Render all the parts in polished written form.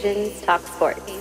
Asians Talk Sports.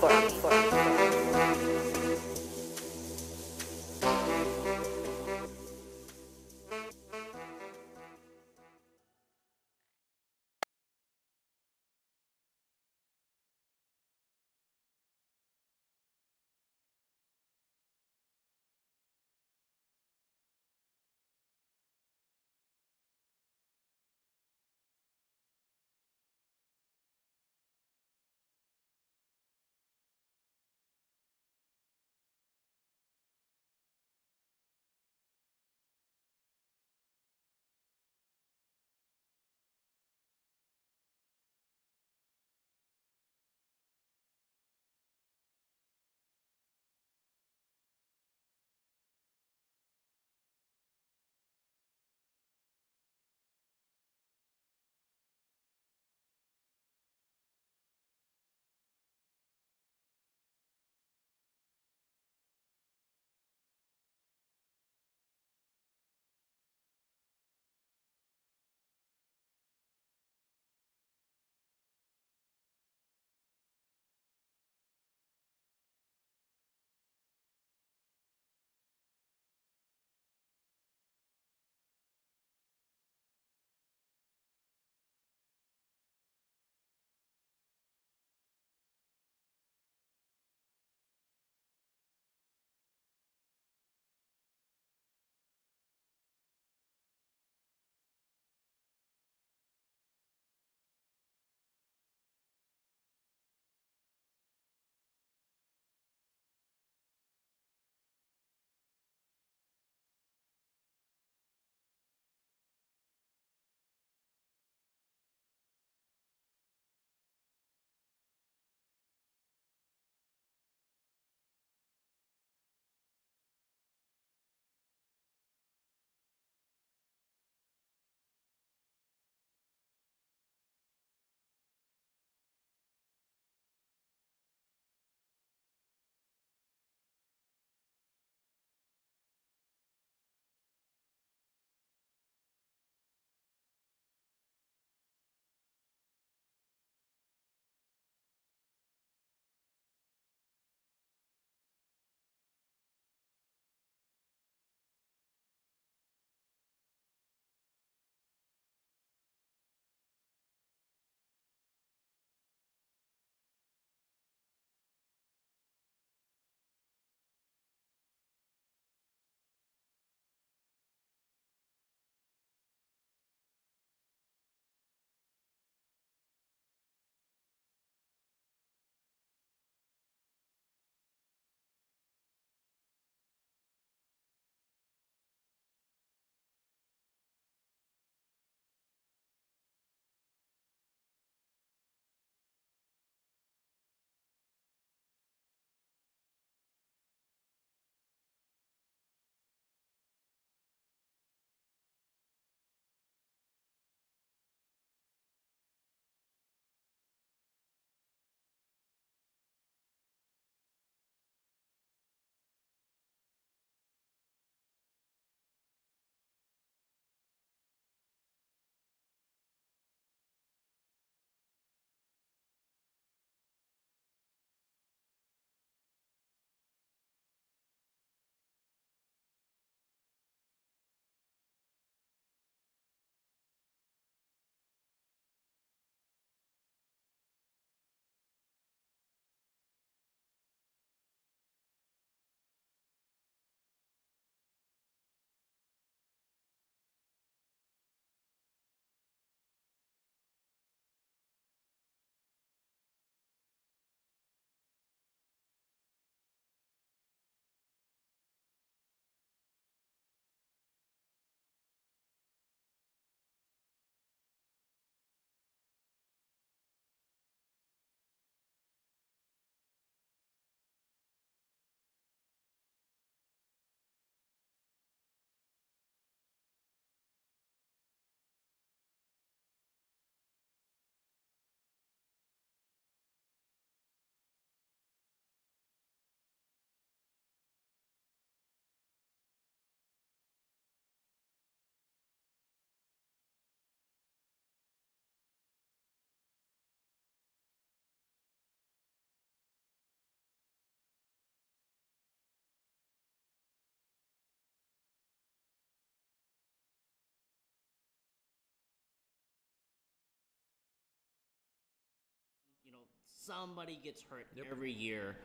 somebody gets hurt every year.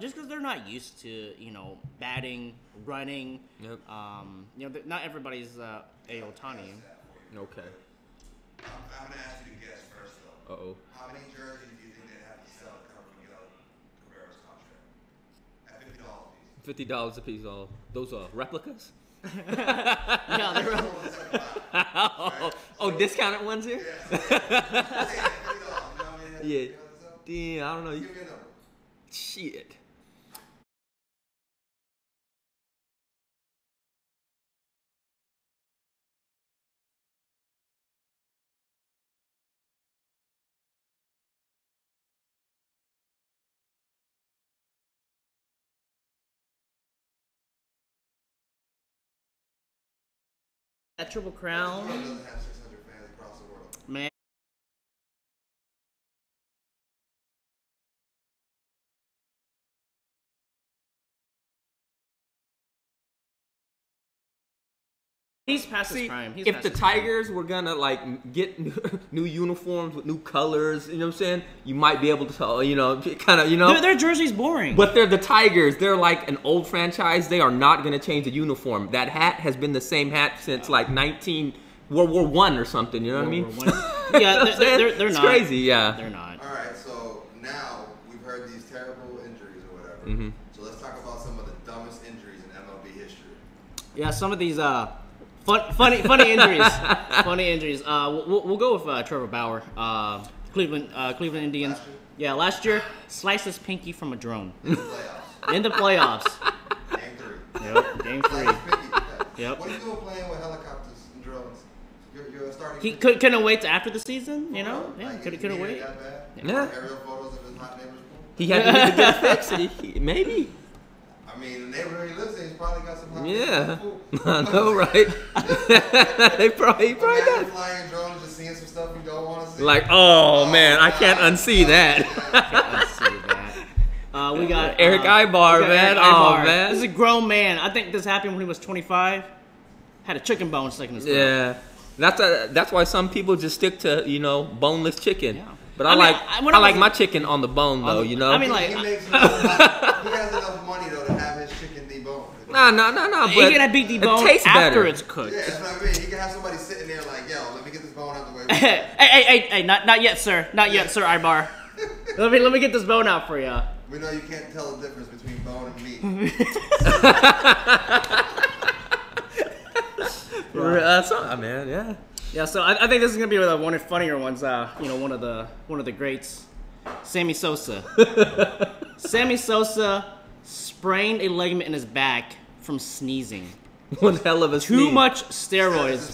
Just because they're not used to, batting, running. Yep. Not everybody's a Ohtani. Okay. I'm gonna ask you to guess first, though. Uh-oh. How many jerseys do you think they have to sell to cover Miguel Cabrera's contract? At $50 a piece. $50 a piece. All those are replicas. Yeah, they're oh, discounted ones here. Yeah. Damn, I don't know. Give me a number. Shit. That Triple Crown. Doesn't have 600 fans across the world. Man. He's past his prime. If the Tigers were gonna get new uniforms with new colors, you know what I'm saying? You might be able to tell, Their jersey's boring. But they're the Tigers. They're like an old franchise. They are not gonna change the uniform. That hat has been the same hat since World War I or something. You know what I mean? Yeah, they're it's not. Crazy, yeah. They're not. All right, so now we've heard these terrible injuries or whatever. Mm-hmm. So let's talk about some of the dumbest injuries in MLB history. Yeah, some of these funny injuries. Funny injuries. We'll go with Trevor Bauer, Cleveland Indians. Yeah, last year sliced his pinky from a drone. In the playoffs. In the playoffs. Game 3. Yep, game 3. Yep. What are you doing playing with helicopters and drones? You're starting. He couldn't wait till after the season, Yeah, Like, couldn't wait. That bad? Yeah. Aerial photos of his hot neighbor's pool. He had to get a fix. Maybe. I mean, the neighborhood he lives in, he's probably got some hot Yeah. pool. I know, right? He probably Imagine does. flying drones, just seeing some stuff you don't want to see. Like, oh man, I can't unsee that. Let's see that. We got Eric Ibar, man. Eric Oh Ibar. man. This is a grown man. I think this happened when he was 25. Had a chicken bone stuck in his throat. Yeah. That's why some people just stick to, boneless chicken. Yeah. But I like my chicken on the bone though, I mean, like, he makes enough money. He has enough money though to have his chicken deboned. No. you get a big debone it tastes after better. it's cooked. Yeah, that's what I mean. He can have somebody sitting there like, yo, let me get this bone out the way. hey, not yet, sir. Not yet, sir, Ibar. let me get this bone out for you. We know you can't tell the difference between bone and meat. Man, yeah. Yeah, so I think this is gonna be one of the funnier ones. One of the greats, Sammy Sosa. Sammy Sosa sprained a ligament in his back from sneezing. One hell of a Too sneeze. much steroids.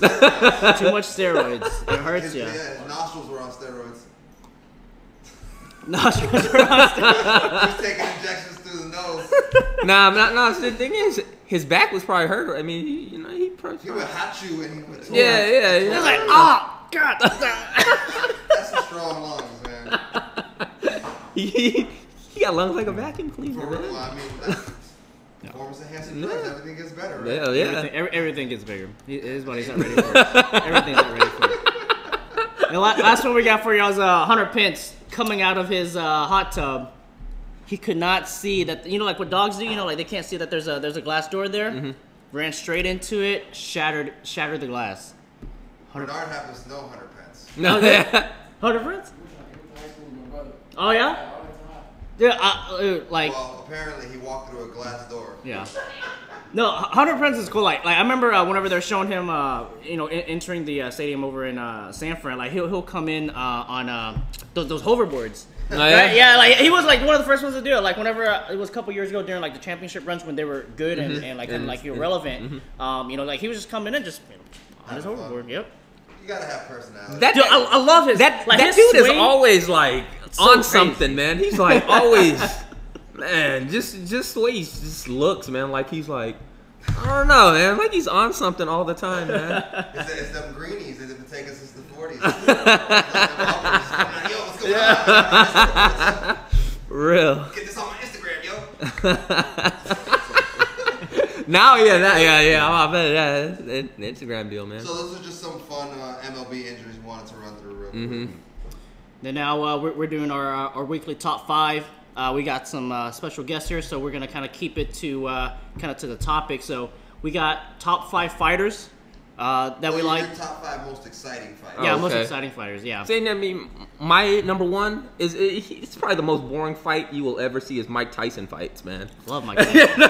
Too much steroids. It hurts you. Yeah, his nostrils were on steroids. Nostrils were on steroids. He's taking injections through the nose. No. The thing is, his back was probably hurt. I mean, he probably. He would hat you and he would. Yeah. It was like, oh God. That's some strong lungs, man. He got lungs like a vacuum cleaner. For real, Man. I mean, that's performance enhancing drugs. Yeah. Everything gets better, right? Yeah. Everything gets bigger. His body's not ready for it. Everything's not ready for it. The last one we got for y'all is Hunter Pence coming out of his hot tub. He could not see that, like what dogs do, like they can't see that there's a glass door there. Mm-hmm. Ran straight into it, shattered the glass. Bernard happens to know Hunter Pence. No, Hunter Pence? Oh yeah? Yeah, Well, apparently he walked through a glass door. Yeah. No, Hunter Pence is cool. Like I remember whenever they're showing him, entering the stadium over in San Fran, like he'll come in on those hoverboards. Oh, Right? Yeah, like he was like one of the first ones to do it. Like whenever it was a couple years ago during like the championship runs when they were good and like kind of like irrelevant. Mm-hmm. Like he was just coming in just on his hoverboard. Yep. You gotta have personality. That Dude, I love his that his dude is swing. always like So on crazy. something, man. He's like always, man. Just the way he just looks, man. Like he's like, I don't know, man. Like he's on something all the time, man. It's them greenies that have been taking since the 40s. Yo, what's going on? Real. Get this on my Instagram, yo. Now, yeah. I bet that's the Instagram deal, man. So those are just some fun MLB injuries we wanted to run through real quick. Mm-hmm. Then now we're doing our weekly top 5. We got some special guests here, so we're gonna kind of keep it to kind of to the topic. So we got top 5 fighters that we like. Your top 5 most exciting fighters. Yeah, Oh, most okay. exciting fighters. Yeah. Saying that, I mean, my number 1 is it's probably the most boring fight you will ever see is Mike Tyson fights, man. Love Mike Tyson.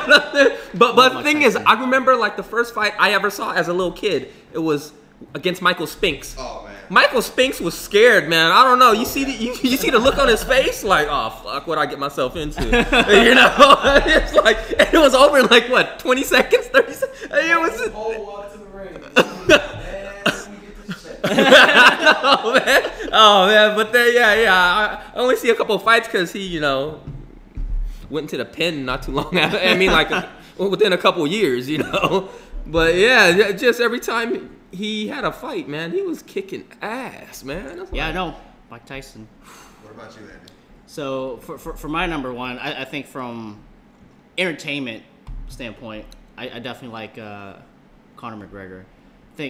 But Love the Mike thing is, Tyson. I remember like the first fight I ever saw as a little kid. It was against Michael Spinks. Oh man. Michael Spinks was scared, man. I don't know. You see you see the look on his face, like, oh fuck, what I get myself into, you know? It's like, and it was over in like what, 20 seconds, 30 seconds. It was. Walk to the ring. Oh man, but then I only see a couple of fights because he, you know, went into the pen not too long after. I mean, like within a couple of years, you know. But yeah, just every time he had a fight, man, he was kicking ass, man. That's Yeah, I like- know. Mike Tyson. What about you, Andy? So for my number 1, I think from entertainment standpoint, I definitely like Conor McGregor.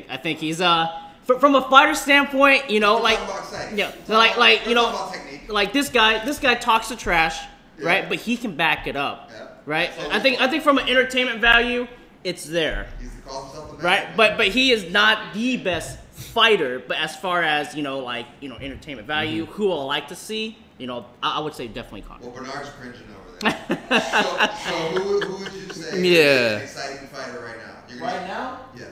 I think he's from a fighter standpoint, you know, We're like talking about exciting. yeah, We're like you talking know, about technique. like this guy talks the trash, Yeah. right? But he can back it up, Yeah. right? So- I think from an entertainment value, it's there, He's calls himself the best. right? But he is not the best fighter. But as far as like entertainment value, who I like to see, I would say definitely Conor. Well, Bernard's cringing over there. so who would you say is Yeah. an exciting fighter right now? You're Right now? Yes.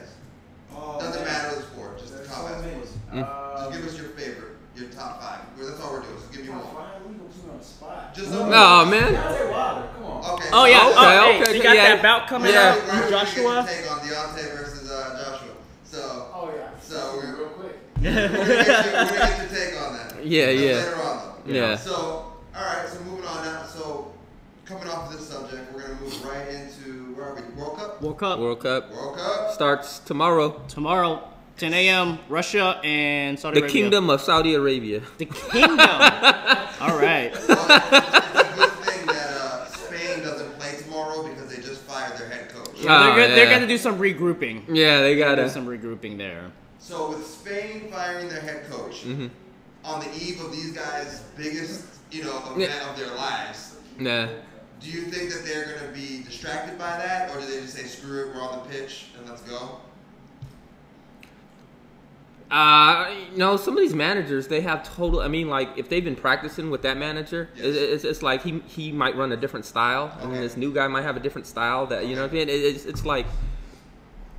Oh, Doesn't man. matter the sport, just the There's top so many. sports. Just give us your favorite, your top 5. Well, that's all we're doing. Just give me Top one. 5? We gonna put me on the spot. Just No, man. Deontay Wilder, come on. Okay. Oh yeah, Okay, hey, okay, you got yeah. that bout coming Yeah. up, We're Joshua. gonna get your take on Deontay versus Joshua. So Oh yeah. So we're- real quick. we're gonna get your take on that. Yeah, That's yeah. Later on, though. Yeah. So, all right. So moving on now. So coming off of this subject, we're gonna move right into where are we? World Cup. World Cup World Cup World Cup. starts tomorrow. tomorrow, 10 a.m. Russia and Saudi The Arabia. Kingdom of Saudi Arabia. The kingdom. All right. Well, it's a good thing that Spain doesn't play tomorrow because they just fired their head coach. Oh, They're yeah. going to do some regrouping. Yeah, they Do gotta. some regrouping there. So with Spain firing their head coach on the eve of these guys' biggest, event of their lives, Nah. do you think that they're going to be distracted by that, or do they just say, "Screw it, we're on the pitch and let's go"? Some of these managers, they have total. I mean, like if they've been practicing with that manager, Yes. it's like he might run a different style, and then Okay. this new guy might have a different style. That you know what I mean? It's like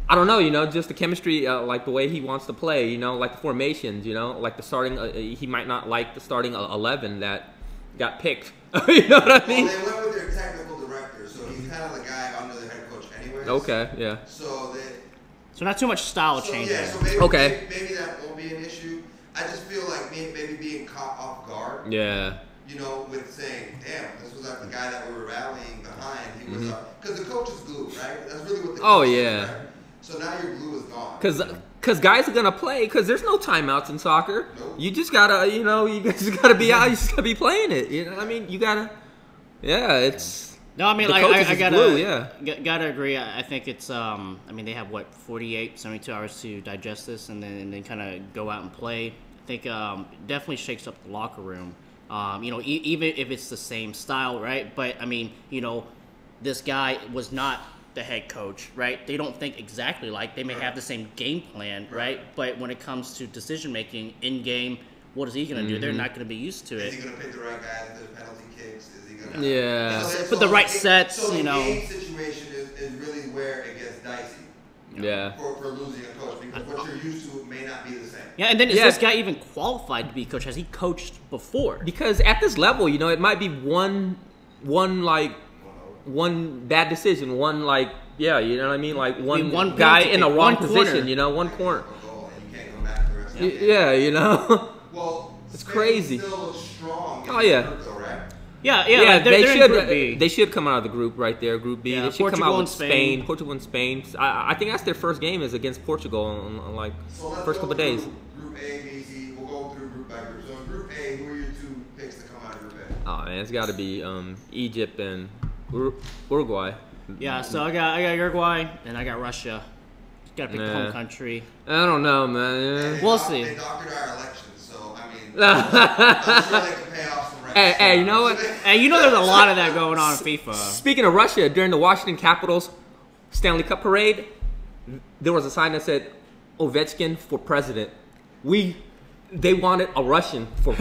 I don't know, just the chemistry, like the way he wants to play, like the formations, like the starting. He might not like the starting 11 that got picked. You know what I mean? Well, they went with their technical director, so he's kind of the guy under the head coach anyways. Okay, yeah. So they. So not too much style change. Yeah, there. so maybe, Okay. maybe that won't be an issue. I just feel like maybe being caught off guard, Yeah. with saying, damn, this was like the guy that we were rallying behind. He was, because the coach is glue, right? That's really what the Oh, coach is, yeah. right? So now your glue is gone. Cause guys are gonna play. Cause there's no timeouts in soccer. Nope. You just gotta, you just gotta be out. You just gotta be playing it. You know what I mean? You gotta. Yeah, it's. No, I mean, The like, coaches I is gotta, glue, yeah. gotta agree. I think it's, they have, 48, 72 hours to digest this and then kind of go out and play. I think definitely shakes up the locker room. Even if it's the same style, right? But, this guy was not the head coach, right? They don't think exactly like. They may have the same game plan, right? But when it comes to decision-making in-game, what is he going to do? They're not going to be used to Is it. he going to pick the right guys if there's penalty kicks? Is he going to... Yeah. Put the right sets, So the you know. game situation is really where it gets dicey Yeah. for losing a coach, because what you're used to may not be the same. Yeah, and then is Yeah. this guy even qualified to be coach? Has he coached before? Because at this level, it might be one bad decision, yeah, you know what I mean, like one one guy penalty in the kick, wrong one corner. position, one corner. A goal, and you can't come back the rest of the game. Yeah, Well, It's Spain crazy. Still looks strong. Oh, yeah. Though, right? Yeah, Yeah, they're in Group B. they should come out of the group right there, Group B. Yeah, They should come Portugal out with and Spain. Portugal and Spain. I think that's their first game is against Portugal on like So let's first go couple of days. through Group A, B, C. We'll go through group by group. So in Group A, who are your 2 picks to come out of Group A? Oh man, it's got to be Egypt and Uruguay. Yeah, so I got Uruguay and I got Russia. Got to pick Nah. home country. I don't know, man. We'll see. They doctored our elections, so I mean, I'm sure they can pay off some rent. Hey, you know what? And you know there's a lot of that going on in FIFA. Speaking of Russia, during the Washington Capitals Stanley Cup parade, there was a sign that said Ovechkin for president. They wanted a Russian for a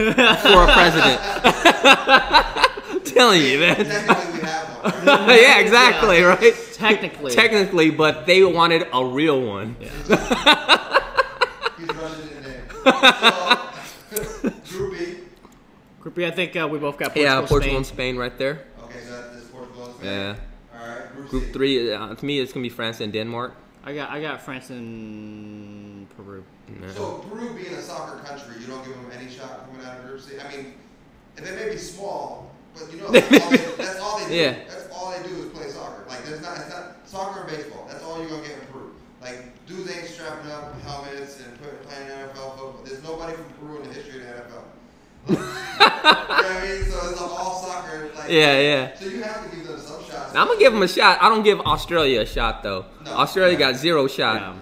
president. I'm telling you, man. Technically, we have one. Yeah, exactly, right? Technically, but they wanted a real one. He's Russian in name. So, Group B. Group B, I think we both got Portugal, Portugal and Spain. Spain right there. Okay, so that's Portugal and Spain. Yeah. All right. Group C. 3, to me, it's gonna be France and Denmark. I got France and Peru. So Peru being a soccer country, you don't give them any shot coming out of Group C. I mean, if they may be small, but you know that's all they do. Yeah. That's all they do is play soccer. Like it's not soccer or baseball. That's all you're gonna get in Peru. Like dudes ain't strapping up helmets and playing NFL football. There's nobody from Peru in the history of the NFL. You know what I mean? So it's all soccer. Like, Yeah. So you have to give them some shots. I'm gonna give them a shot. I don't give Australia a shot though. No. Australia got 0 shot, Yeah.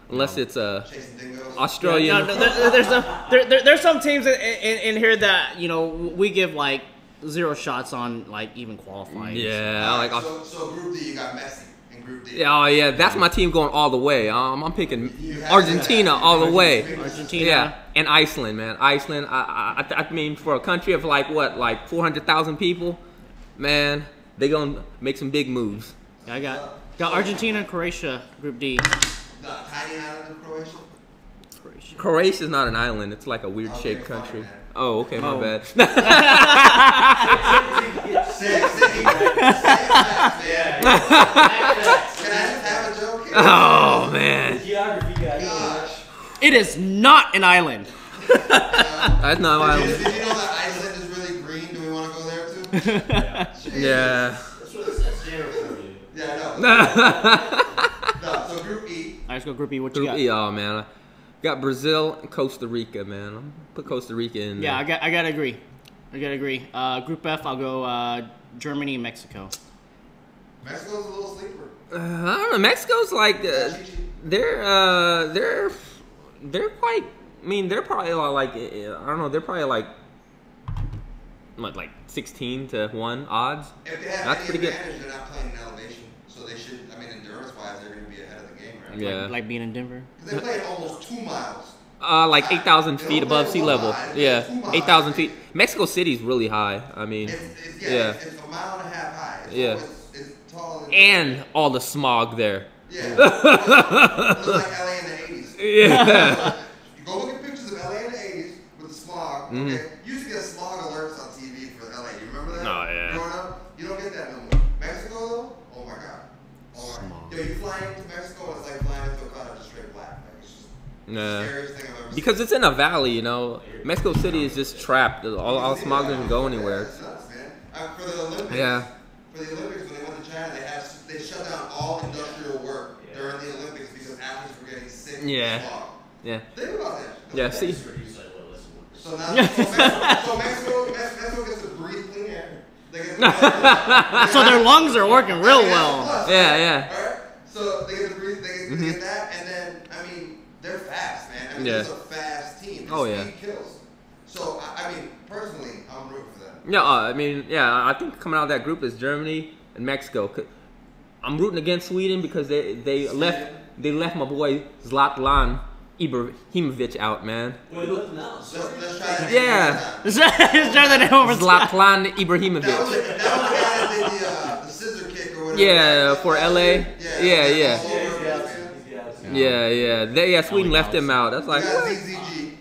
unless it's Chasing dingoes. Australian. There's some teams in here that we give like 0 shots on like even qualifying. Yeah, All right, like so Group D, you got Messi in Group D. oh yeah, that's my team going all the way. I'm picking You have Argentina to have all the way. Argentina. Yeah, and Iceland, man. Iceland. I mean, for a country of like 400,000 people, man, they gonna make some big moves. I got Argentina and Croatia, Group D. The tiny island of Croatia. Croatia's not an island. It's like a weird shaped fine, country. man. Oh, okay, my Oh. bad. Say facts, man. Can I just have a joke here? Oh man, Geography guy. Gosh. It is not an island. that's not my Did island. you know that Iceland is really green? Do we want to go there too? Yeah. That's what that's zero for you. Yeah, no. No, so Group E. All right, let's go Group E. What you Group got? E, oh man, I got Brazil and Costa Rica, man. I'm put Costa Rica in. Yeah, there. I gotta agree. Group F, I'll go Germany and Mexico. Mexico's a little sleeper. I don't know. Mexico's like they're quite. I mean, they're probably like I don't know. They're probably like 16-1 odds. If they have That's any pretty good. advantage, they're not playing in elevation. So they should, I mean, endurance-wise, they're going to be ahead of the game, right? Yeah. Like being in Denver. Because they played almost 2 miles. Like 8,000 feet above sea level. Yeah, 2 8,000 feet. Mexico City's really high. I mean, It's a mile and a half high. It's tall. and all the smog there. Yeah. It looks like LA in the 80s. Yeah. You go look at pictures of LA in the 80s with the smog. Mhm. Okay. You used to get smog alerts on TV for LA. You remember that? Oh, yeah. Growing up, you don't get that no more. Mexico though, oh my god. Oh my. Smog. Yo, you fly into Mexico, it's like flying into a cloud of just straight black. Like, it's just the Nah. scariest thing I've ever seen. Because it's in a valley, you know. Mexico City is just trapped. All smog doesn't go anywhere. It's nuts, man. For the Olympics. Yeah. For the Olympics, when they went to China, they shut down all industrial work during the Olympics because athletes were getting sick from Yeah. smog. Yeah. Think about that. Yeah. See. So now, Mexico gets to breathe clean air. They get So their lungs are working real well. Yeah. Alright? So they get to breathe, they get that, and then, I mean, they're fast, man. I mean, Yeah. it's a fast team. Oh, Speed yeah. kills. So, I mean, personally, I'm rooting for them. Yeah. I mean, yeah. I think coming out of that group is Germany and Mexico. I'm rooting against Sweden because they left my boy Zlatan Ibrahimovic out, man. Well, look now. Let's try that. Yeah. Is there the name over Zlatan That was Ibrahimovic. the guy that did the scissor kick or whatever. Yeah, for LA. Yeah. Yeah, Yeah. Sweden left him out. That's You like got what? ZZG.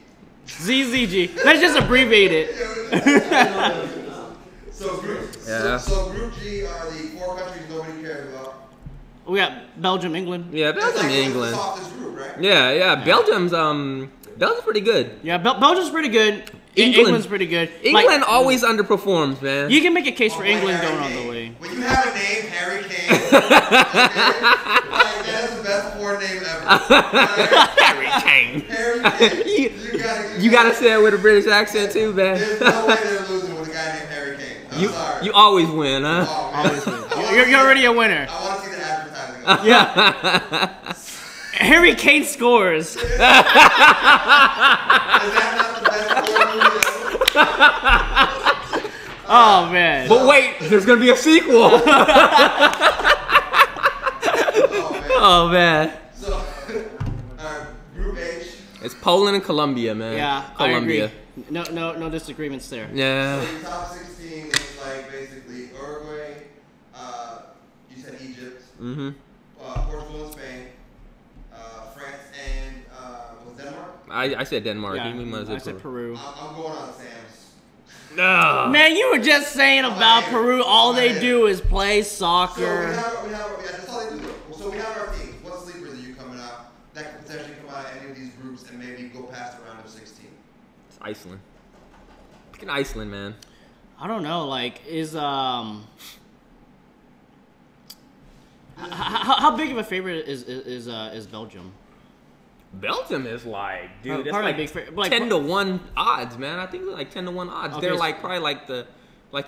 ZZG. Let's just abbreviate it. So Yeah. so Group G are the 4 countries nobody cares about. We got Belgium, England. Yeah, That's Belgium, like England. the softest group, right? Yeah. Belgium's pretty good. Yeah, Belgium's pretty good. England- England's pretty good. England Like, always underperforms, man. you can make a case for Oh, England Harry going all the Kane. way. When you have a name, Harry Kane, okay, like, that is the best foreign name ever. Harry Kane. Harry Kane. You gotta say it with a British accent too, man. There's no way they're losing with a guy named Harry Kane. I'm sorry. You always win, huh? Oh, man. Always win. I wanna You're see already a winner. I want to see the advertising. Yeah. Harry Kane scores. Is that not the best foreign movie ever? Oh man. But wait, there's gonna be a sequel. Oh man. So, Group H. It's Poland and Colombia, man. Yeah, Colombia. I agree. No disagreements there. Yeah. So your top 16 looks like basically Uruguay, you said Egypt, Mm-hmm. Portugal and Spain, France and was Denmark? I said Denmark. Yeah, You might I said Peru. I'm going on Sam's. No. Man, you were just saying about Peru. All they do is play So soccer. that's all they do. So we have our teams. What sleepers are you coming out that could potentially come out of any of these groups and maybe go past the round of 16? It's Iceland. Picking Iceland, man. I don't know. Like, how big of a favorite is Belgium? Belgium is like, dude, Probably it's big like fa- 10-1 odds, man. I think they're like 10-1 odds. Okay, They're so- like probably like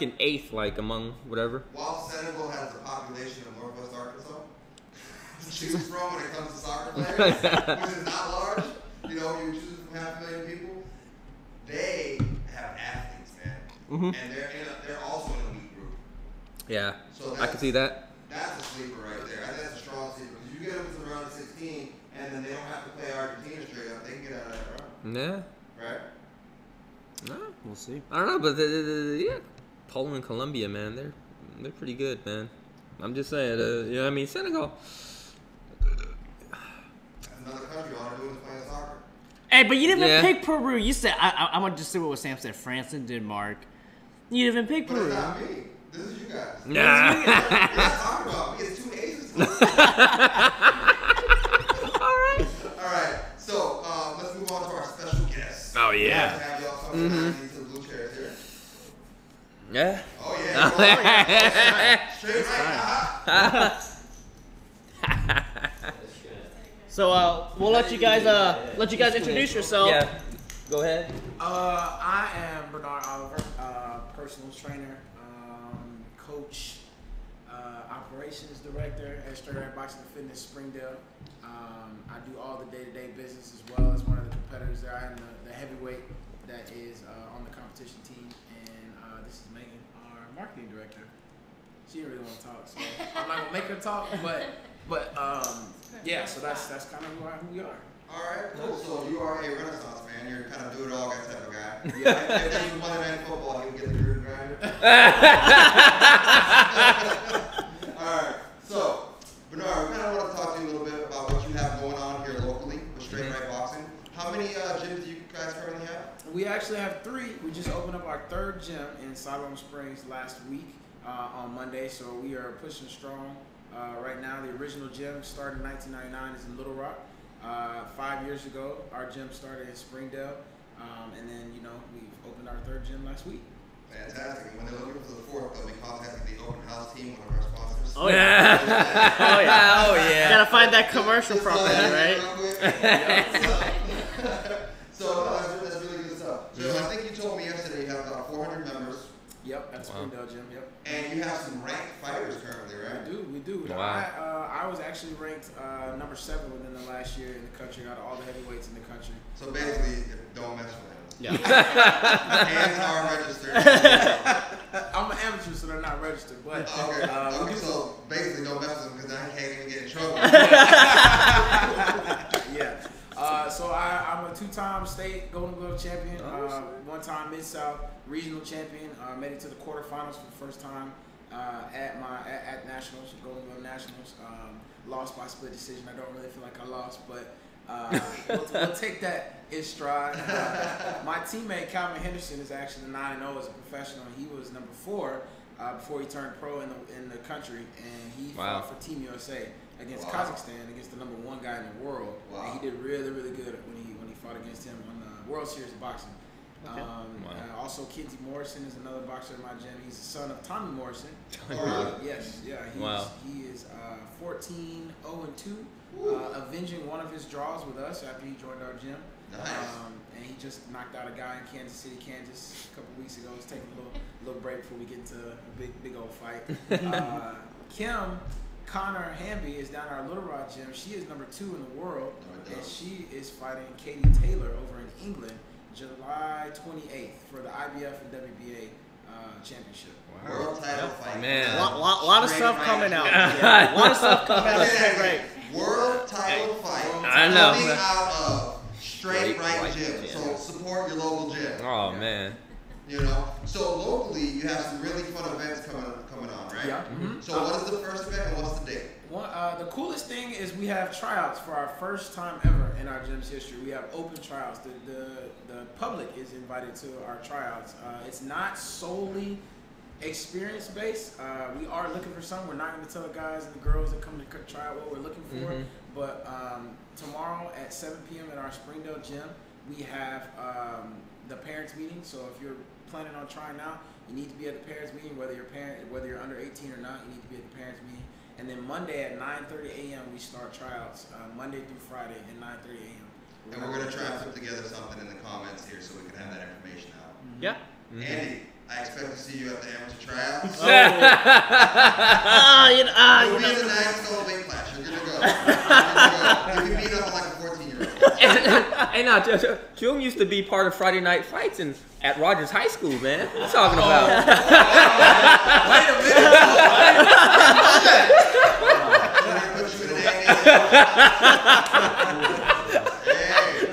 an eighth, like among whatever. While Senegal has the population of Northwest Arkansas to choose from when it comes to soccer players, which is not large, you know, you choose from 500,000 people, they have athletes, man. Mhm. And they're also in a weak group. Yeah, So I can see that. That's a sleeper right there. I think that's a strong sleeper. Because you get them to the round of 16, and then they don't have to play Argentina straight up. They can get out of that round. Yeah. Right? No, We'll see. I don't know, but yeah, Poland and Colombia, man, they're pretty good, man. I'm just saying, you know what I mean? Senegal. That's another country. All they're doing is playing soccer. Hey, but you didn't even Yeah. pick Peru. You said I want to just see what Sam said. France and Denmark. You didn't even pick But Peru. it's not me. This is you guys. Nah. You're not talking about me. It's two aces. All right. All right. So let's move on to our special guest. Oh To yeah. have y'all come behind these two blue chairs here. Yeah. Oh yeah. Oh, yeah. Straight right. So we'll let you guys introduce yourself. Yeah. Go ahead. I am Bernard Oliver, personal trainer, coach, operations director at Straight Right Boxing and Fitness Springdale. I do all the day-to-day business as well as one of the competitors there. I am the heavyweight that is on the competition team, and this is Megan, our marketing director. She didn't really want to talk, so I'm not gonna make her talk, but yeah. So that's kind of who we are. All right, cool. So you are a Renaissance man. You're kind of do it all guy type of guy. Yeah. If this was Monday Night Football, he would get the group grinder. All right. So Bernard, we kind of want to talk to you a little bit about what you have going on here locally with Straight Right Boxing. How many gyms do you guys currently have? We actually have 3. We just opened up our 3rd gym in Siloam Springs last week on Monday, so we are pushing strong. Right now, the original gym started in 1999 is in Little Rock. 5 years ago, our gym started in Springdale, and then we've opened our 3rd gym last week. Fantastic. And when they're looking for the 4th, they'll be contacting the open house team, one of our sponsors. Oh yeah. Oh yeah. Oh yeah. Gotta find that commercial properly, right? So that's really good stuff. So I think you told me yesterday you have about 400 members. Yep, at the Springdale gym. Yep. And you have some ranked fighters currently, right? We do. Wow. I was actually ranked number 7 within the last year in the country out of all the heavyweights in the country. So basically, don't mess with him. Yeah. Hands are registered. I'm an amateur, so they're not registered. But Okay. So basically, don't mess with him because I can't even get in trouble. Yeah. So I'm a 2-time state Golden Glove champion, 1-time Mid-South regional champion. Made it to the quarterfinals for the first time at Nationals, Golden Glove Nationals. Lost by split decision. I don't really feel like I lost, but we'll take that in stride. My teammate Calvin Henderson is actually 9-0 as a professional. He was number 4 before he turned pro in the country, and he fought for Team USA against Kazakhstan, against the number 1 guy in the world. Wow. And he did really, really good when he fought against him on the World Series of Boxing. Okay. Also, Kinsey Morrison is another boxer in my gym. He's the son of Tommy Morrison. Yes, yeah. He is 14-0-2, avenging one of his draws with us after he joined our gym. Nice. And he just knocked out a guy in Kansas City, Kansas, a couple weeks ago. He's taking a little break before we get into a big old fight. Kim Connor Hamby is down at our Little Rock gym. She is number 2 in the world, and she is fighting Katie Taylor over in England, July 28th for the IBF and WBA championship. World title fight. Man. Lot of Straight stuff right coming gym. out. A lot of stuff coming out. Okay, Straight right. World title fight. I know. Coming out of Straight Straight Right Right Gym. Gym. So support your local gym. Oh man. You know. So locally, you have some really fun events coming on, right? Yeah. So what is the first event and what's the date? The coolest thing is we have tryouts for our first time ever in our gym's history. We have open tryouts. The public is invited to our tryouts. It's not solely experience based. We are looking for some. We're not going to tell the guys and the girls that come to try out what we're looking for. But tomorrow at 7 p.m. at our Springdale gym, we have the parents meeting. So if you're planning on trying out, you need to be at the parents meeting, whether you're under 18 or not. You need to be at the parents meeting. And then Monday at 9:30 a.m. we start tryouts. Monday through Friday at 9:30 a.m. And we're gonna try and put together something in the comments here so we can have that information out. Yeah. Andy, I expect to see you at the amateur tryouts. You'll be in the 9-stone weight class. You're gonna go. You can beat up on like a 14-year-old. Hey, now, June used to be part of Friday Night Fights at Rogers High School, man. What you talking about? Wait a minute. We're gonna put you in an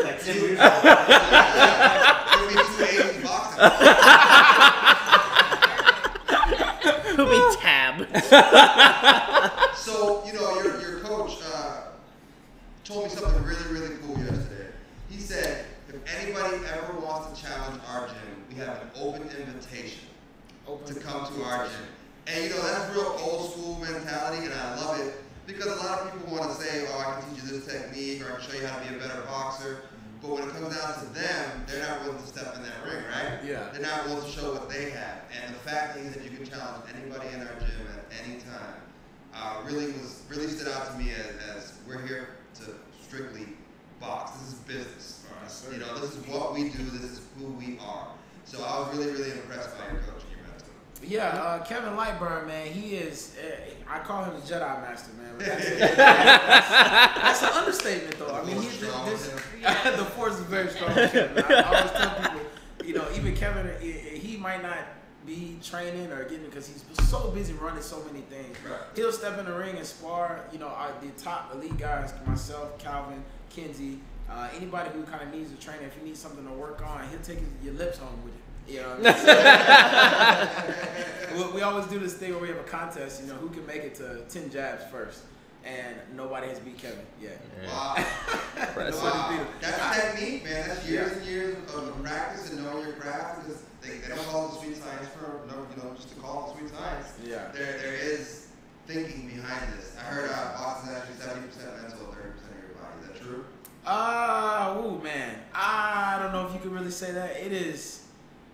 Like 10 years ago. You'll be 280 boxing. Who'll be Tab? So, you know, your coach told me something really, really cool yesterday. He said, if anybody ever wants to challenge our gym, we have an open invitation to come to our gym. And, you know, that's real old school mentality, and I love it. Because a lot of people want to say, oh, I can teach you this technique, or I can show you how to be a better boxer. But when it comes down to them, they're not willing to step in that ring, right? Yeah. They're not willing to show what they have. And the fact is that you can challenge anybody in our gym at any time really stood out to me as we're here to strictly box. This is business. You know, this is what we do. This is who we are. So I was really, really impressed by your coach and your mentor. Yeah, Kevin Lightburn, man, he is. I call him the Jedi Master, man. But that's an understatement, though. I mean, he's the Force is very strong with Kevin. I always tell people, you know, even Kevin, he might not be training or getting because he's so busy running so many things. Right. He'll step in the ring and spar. You know, the top elite guys, myself, Calvin, Kenzie, anybody who kind of needs a trainer. If you need something to work on, he'll take your lips home with you. You know what I mean? We always do this thing where we have a contest, you know, who can make it to 10 jabs first. And nobody has beat Kevin yet. Wow. Impressive. Wow. That's technique, man. That's years and years of practice and knowing your craft. Because they don't call it the sweet science just to call it sweet science. Yeah. There is thinking behind this. I heard boxing is actually 70% mental, 30% of your body. Is that true? Oh man. I don't know if you could really say that. It is.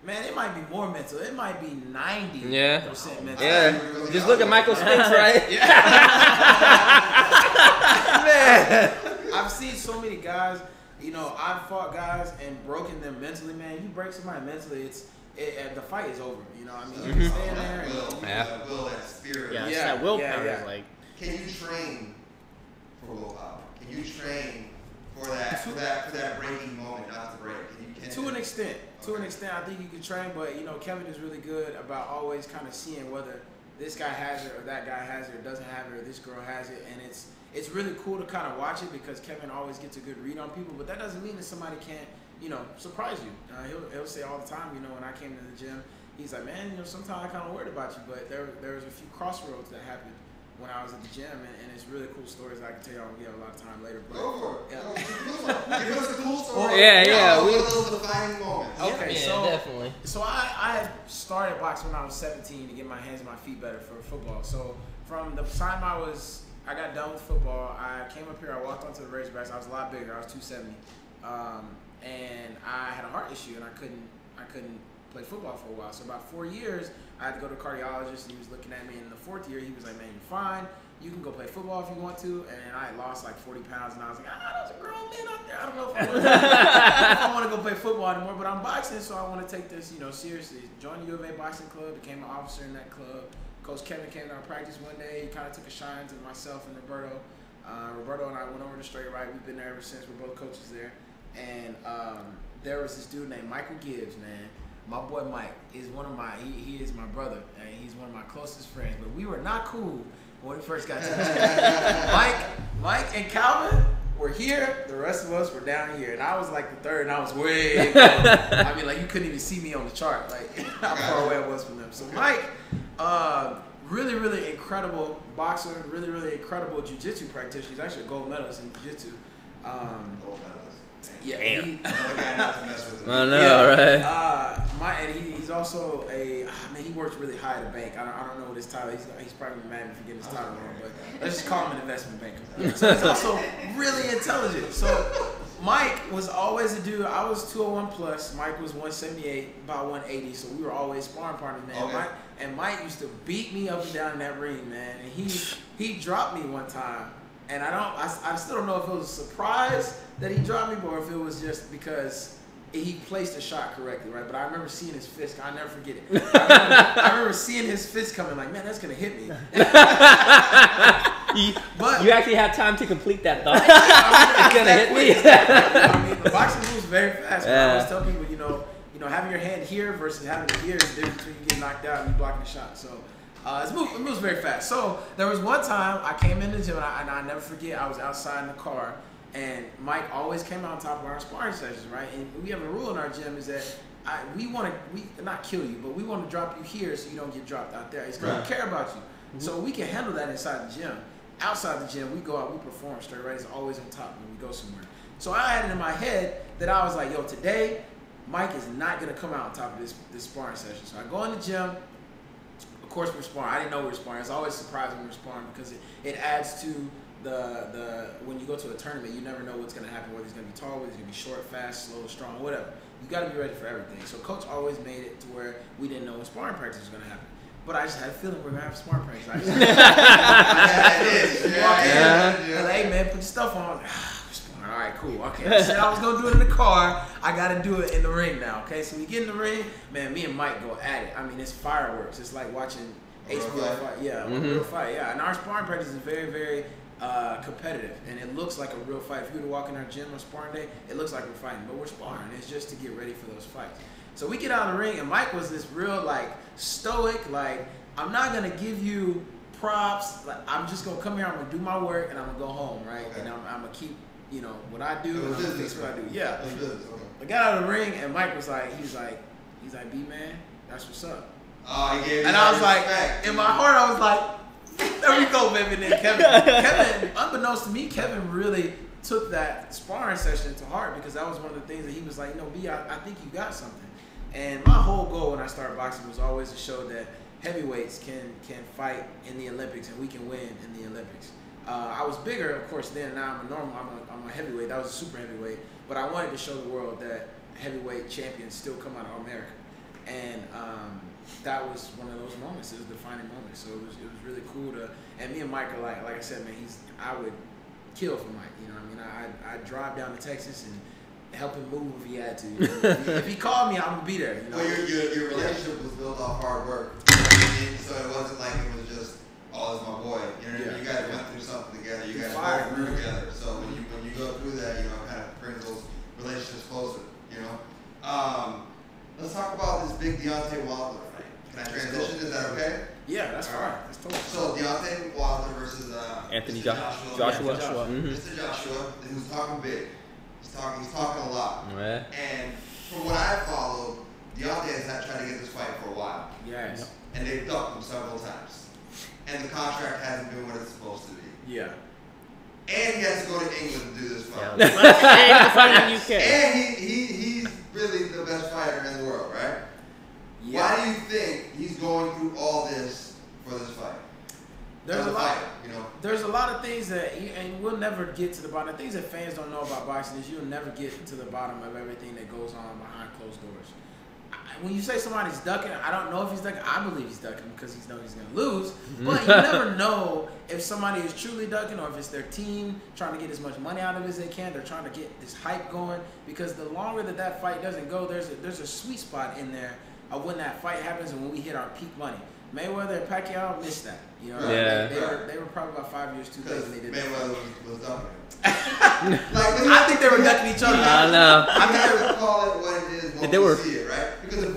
Man, it might be more mental. It might be 90% mental. Yeah. Just look at Michael Spinks, right? Man. I've seen so many guys, you know, I've fought guys and broken them mentally, man. You break somebody mentally, the fight is over. You know what I mean? You can stand there and Will, that spirit. Yeah, it's that willpower. yeah. Like, Can you train for willpower? Can you train for that breaking moment, not to break? to an extent. To an extent, I think you can train, but you know, Kevin is really good about always kind of seeing whether this guy has it or that guy has it or doesn't have it or this girl has it, and it's really cool to kind of watch it because Kevin always gets a good read on people, but that doesn't mean that somebody can't, you know, surprise you. He'll say all the time, you know, when I came to the gym, he's like, man, you know, sometimes I kind of worried about you, but there was a few crossroads that happened when I was at the gym, and it's really cool stories I can tell y'all. We have a lot of time later. But, Go for it. Yeah. Give us a cool story. Yeah. One of those defining moments. Okay, Yeah, so definitely. So I had started boxing when I was 17 to get my hands and my feet better for football. So from the time I got done with football, I came up here. I walked onto the Razorbacks. I was a lot bigger. I was 270, and I had a heart issue, and I couldn't play football for a while. So about 4 years, I had to go to a cardiologist, and he was looking at me. In the fourth year, he was like, man, you're fine. You can go play football if you want to. And I had lost like 40 pounds, and I was like, there's a grown man out there. I don't know if I want to go play football anymore, but I'm boxing, so I want to take this, you know, seriously. Joined the U of A Boxing Club, became an officer in that club. Coach Kevin came to our practice one day. He kind of took a shine to myself and Roberto. Roberto and I went over to Straight Right. We've been there ever since. We're both coaches there. and there was this dude named Michael Gibbs, man. My boy Mike is he is my brother, and he's one of my closest friends. But we were not cool when we first got to the gym. Mike and Calvin were here. The rest of us were down here, and I was like the third, and I was way. I mean, like you couldn't even see me on the chart, like how far away I was from them. So Mike, really, really incredible boxer, really, really incredible jiu-jitsu practitioner. He's actually a gold medalist in jiu-jitsu. Gold medalist. Yeah, Damn. I know, right? And he's also he works really high at a bank. I don't know what his title is. He's probably mad if he getting his title wrong, but let's just call him an investment banker. So he's also really intelligent. So Mike was always a dude. I was 201 plus. Mike was 178, about 180. So we were always sparring partners, man. Okay. Mike used to beat me up and down in that ring, man. And he dropped me one time. And I still don't know if it was a surprise that he dropped me or if it was just because he placed a shot correctly, right? But I remember seeing his fist. I'll never forget it. I remember seeing his fist coming like, man, that's going to hit me. But you actually have time to complete that thought. It's going to hit me. I mean, the boxing moves very fast. I always tell people, you know, having your hand here versus having it here is the difference between you getting knocked out and you blocking the shot. So it moves very fast. So there was one time I came in the gym, and I never forget, I was outside in the car, and Mike always came out on top of our sparring sessions, right? And we have a rule in our gym is that we not kill you, but we want to drop you here so you don't get dropped out there. It's because we care about you. Mm-hmm. So we can handle that inside the gym. Outside the gym, we go out, we perform straight, right? It's always on top when we go somewhere. So I had it in my head that I was like, yo, today, Mike is not going to come out on top of this sparring session. So I go in the gym. Of course we're sparring. I didn't know we were sparring. It's always surprising when we're sparring because it adds to the when you go to a tournament, you never know what's going to happen, whether he's going to be tall, whether he's going to be short, fast, slow, strong, whatever. You got to be ready for everything. So coach always made it to where we didn't know when sparring practice was going to happen. But I just had a feeling we were going to have sparring practice. I just hey man, put your stuff on. All right, cool. Okay, I said I was gonna do it in the car. I gotta do it in the ring now. Okay, so we get in the ring, man. Me and Mike go at it. I mean, it's fireworks. It's like watching HBO fight. Yeah, a real fight. Yeah, and our sparring practice is very, very competitive, and it looks like a real fight. If you were to walk in our gym on sparring day, it looks like we're fighting, but we're sparring. It's just to get ready for those fights. So we get out of the ring, and Mike was this real like stoic, like I'm not gonna give you props. Like I'm just gonna come here. I'm gonna do my work, and I'm gonna go home, right? Okay. And I'm gonna keep. You know, what I do, and I'm gonna fix what I do. Yeah. I got out of the ring, and Mike was like, he's like, B man, that's what's up. Oh, he gave me and I was like, respect. In my heart, I was like, there we go, baby. And then Kevin, unbeknownst to me, Kevin really took that sparring session to heart because that was one of the things that he was like, no, B, I think you got something. And my whole goal when I started boxing was always to show that heavyweights can fight in the Olympics and we can win in the Olympics. I was bigger, of course, then. Now I'm a normal. I'm a heavyweight. That was a super heavyweight. But I wanted to show the world that heavyweight champions still come out of America, and that was one of those moments. It was a defining moment. So it was really cool to. And me and Mike are like I said, man. I would kill for Mike. You know what I mean? I'd drive down to Texas and help him move if he had to. You know? If he called me, I'm gonna be there. You know? Well, your relationship was built off hard work, so it wasn't like it was just. Oh, that's my boy. You know, you guys went through something together. You guys went through together. So when you go through that, you know, it kind of brings those relationships closer. You know. Let's talk about this big Deontay Wilder fight. Can I transition? Is that okay? Yeah, that's fine. That's totally so Deontay Wilder versus Anthony Joshua. Joshua. Mr. Joshua, who's talking big. He's talking a lot. Yeah. And from what I followed, Deontay has tried to get this fight for a while. Yes. And they've ducked him several times. And the contract hasn't been what it's supposed to be. Yeah. And he has to go to England to do this fight. And the UK. And he's really the best fighter in the world, right? Yeah. Why do you think he's going through all this for this fight? There's a lot. Fighter, you know. There's a lot of things that, and we'll never get to the bottom. The things that fans don't know about boxing is you'll never get to the bottom of everything that goes on behind closed doors. When you say somebody's ducking, I don't know if he's ducking. I believe he's ducking because he knows he's going to lose. But you never know if somebody is truly ducking or if it's their team trying to get as much money out of it as they can. They're trying to get this hype going because the longer that fight doesn't go, there's a sweet spot in there of when that fight happens and when we hit our peak money. Mayweather and Pacquiao missed that. You know, yeah. They were probably about 5 years too late when they did that. Mayweather was ducking. I think they were ducking each each other. I know. I have to call it what it is when They we were- see it, right? Because if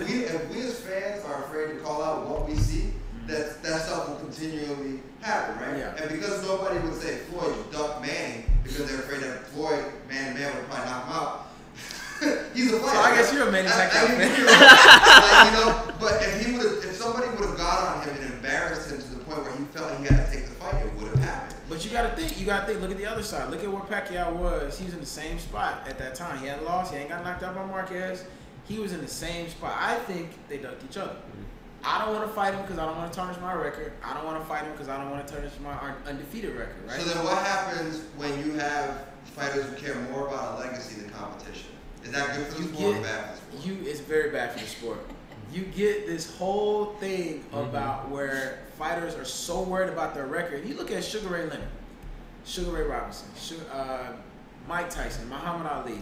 we as fans are afraid to call out what we see, that stuff will continually happen, right? Yeah. And because nobody would say Floyd ducked Manning because they're afraid that Floyd, man would probably knock him out. He's a player. So I guess you're a Manning Pacquiao fan. Like, you know, but if somebody would have got on him and embarrassed him to the point where he felt he had to take the fight, it would have happened. But you gotta think. Look at the other side. Look at where Pacquiao was. He was in the same spot at that time. He had lost. He ain't got knocked out by Marquez. He was in the same spot. I think they ducked each other. I don't want to fight him because I don't want to tarnish my record. I don't want to fight him because I don't want to tarnish my undefeated record. Right. So then, what happens when you have fighters who care more about a legacy than competition? Is that good for the sport or bad for the sport? It's very bad for the sport. You get this whole thing about where fighters are so worried about their record. You look at Sugar Ray Leonard, Sugar Ray Robinson, Mike Tyson, Muhammad Ali,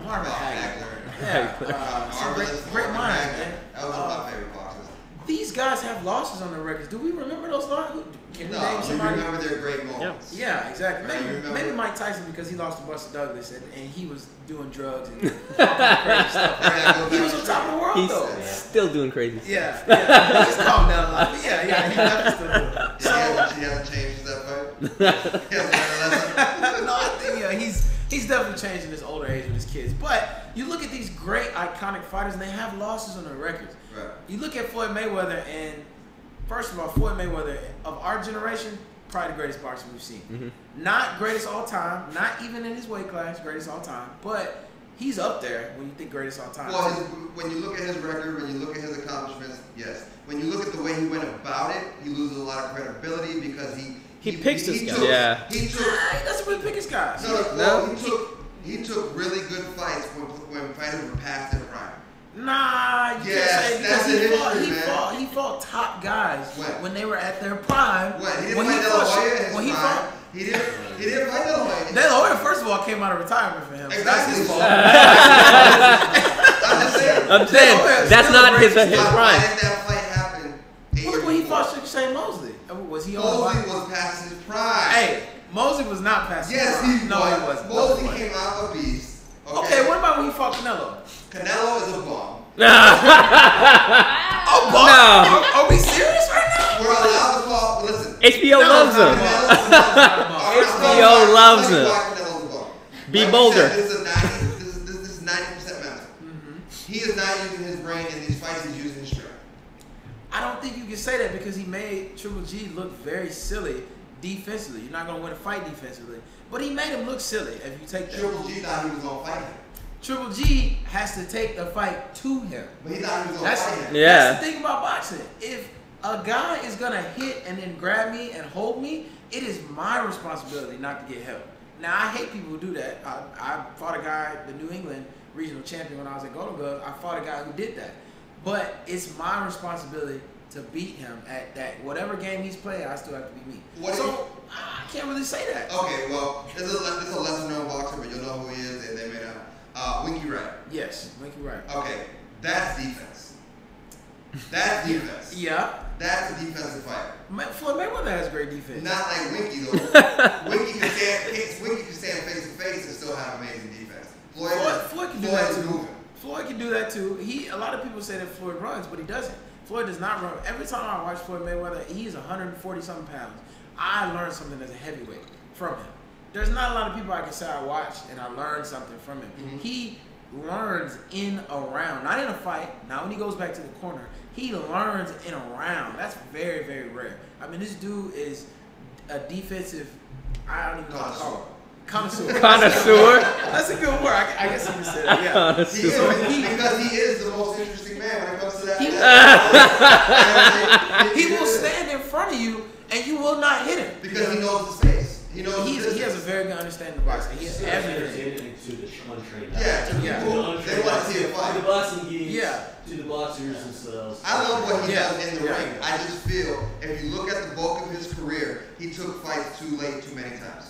Marvin Hagler. Yeah, some great minds, man. That was one of my favorite boxers. These guys have losses on their records. Do we remember those losses? Can you name No, you somebody? remember their great moments. Yeah, exactly. Right, you remember? Maybe Mike Tyson because he lost to Buster Douglas and he was doing drugs and all kind of crazy stuff. He was on top of the world He's though. still doing crazy stuff. Yeah. He's calmed down a lot. But yeah, he definitely still doing it. Yeah, he hasn't changed since that fight. He hasn't learned a lesson. No, I think he's definitely changed in his older age with his kids. But you look at these great iconic fighters and they have losses on their records. Right. You look at Floyd Mayweather and first of all, Floyd Mayweather of our generation, probably the greatest boxer we've seen. Not greatest all time, not even in his weight class, greatest all time, but he's up there when you think greatest all time. Well, when you look at his record, when you look at his accomplishments, yes. When you look at the way he went about it, he loses a lot of credibility because He picks his guys. Yeah. He took. He doesn't really pick his guys. No. He took really good fights when fighters were past their prime. Nah, you Yes, can't say that's because the history, man. he fought top guys When? when they were at their prime. What? He didn't When fight De La Hoya in when his he prime. fought, He didn't fight De La Hoya. De La Hoya, first of all, came out of retirement for him. So that's Exactly. his fault. I'm just saying. I'm saying that's not his Why prime. did that fight happen? Look when he fought Shane Mosley. Was he on the Mosley line? was past his prime. Hey, Mosley was not past his Yes, prime. he No, was. he wasn't. Mosley No, he came out a beast. Okay, what about when he fought Canelo? Canelo is a bum. Oh, boy. No. Are we serious right now? We're allowed to call. Listen. HBO loves him. HBO loves him. Be bolder. This is 90% mental. He is not using his brain in these fights. He's using his strength. I don't think you can say that because he made Triple G look very silly defensively. You're not going to win a fight defensively. But he made him look silly if you take that. Triple G thought he was gonna fight him, Triple G has to take the fight to him. but he thought he was gonna fight him. Yeah. That's the thing about boxing. If a guy is going to hit and then grab me and hold me, it is my responsibility not to get help. Now, I hate people who do that. I fought a guy, the New England regional champion when I was at Golden Glove. I fought a guy who did that. But it's my responsibility to beat him at that. Whatever game he's playing, I still have to be me. I can't really say that. Okay, well, this is a lesser known boxer, but you'll know who he is. They may not. Winky Wright. Yes, Winky Wright. Okay, that's defense. That's defense. Yeah. That's a defensive fighter. Floyd Mayweather has great defense. Not like Winky though. Winky can stand face to face and still have amazing defense. Floyd can do that is too. moving. Floyd can do that too. A lot of people say that Floyd runs, but he doesn't. Floyd does not run. Every time I watch Floyd Mayweather, he's 140-something pounds. I learned something as a heavyweight from him. There's not a lot of people I can say I watched and I learned something from him. He learns in a round, not in a fight. Not when he goes back to the corner. He learns in a round. That's very, very rare. I mean, this dude is a defensive, I don't even know what to call it. Connoisseur. Connoisseur. That's a good word. I guess you can say that. Yeah. Because he is the most interesting man when it comes to that. He will stand in front of you and you will not hit him. Because he knows the space. He knows He has a very good understanding of boxing. He has everything. To the untrained. They want to see a To the fight. boxing geeks. Yeah. To the boxers themselves. I love what he Yeah. does in the Yeah. ring. I just feel if you look at the bulk of his career, he took fights too late too many times.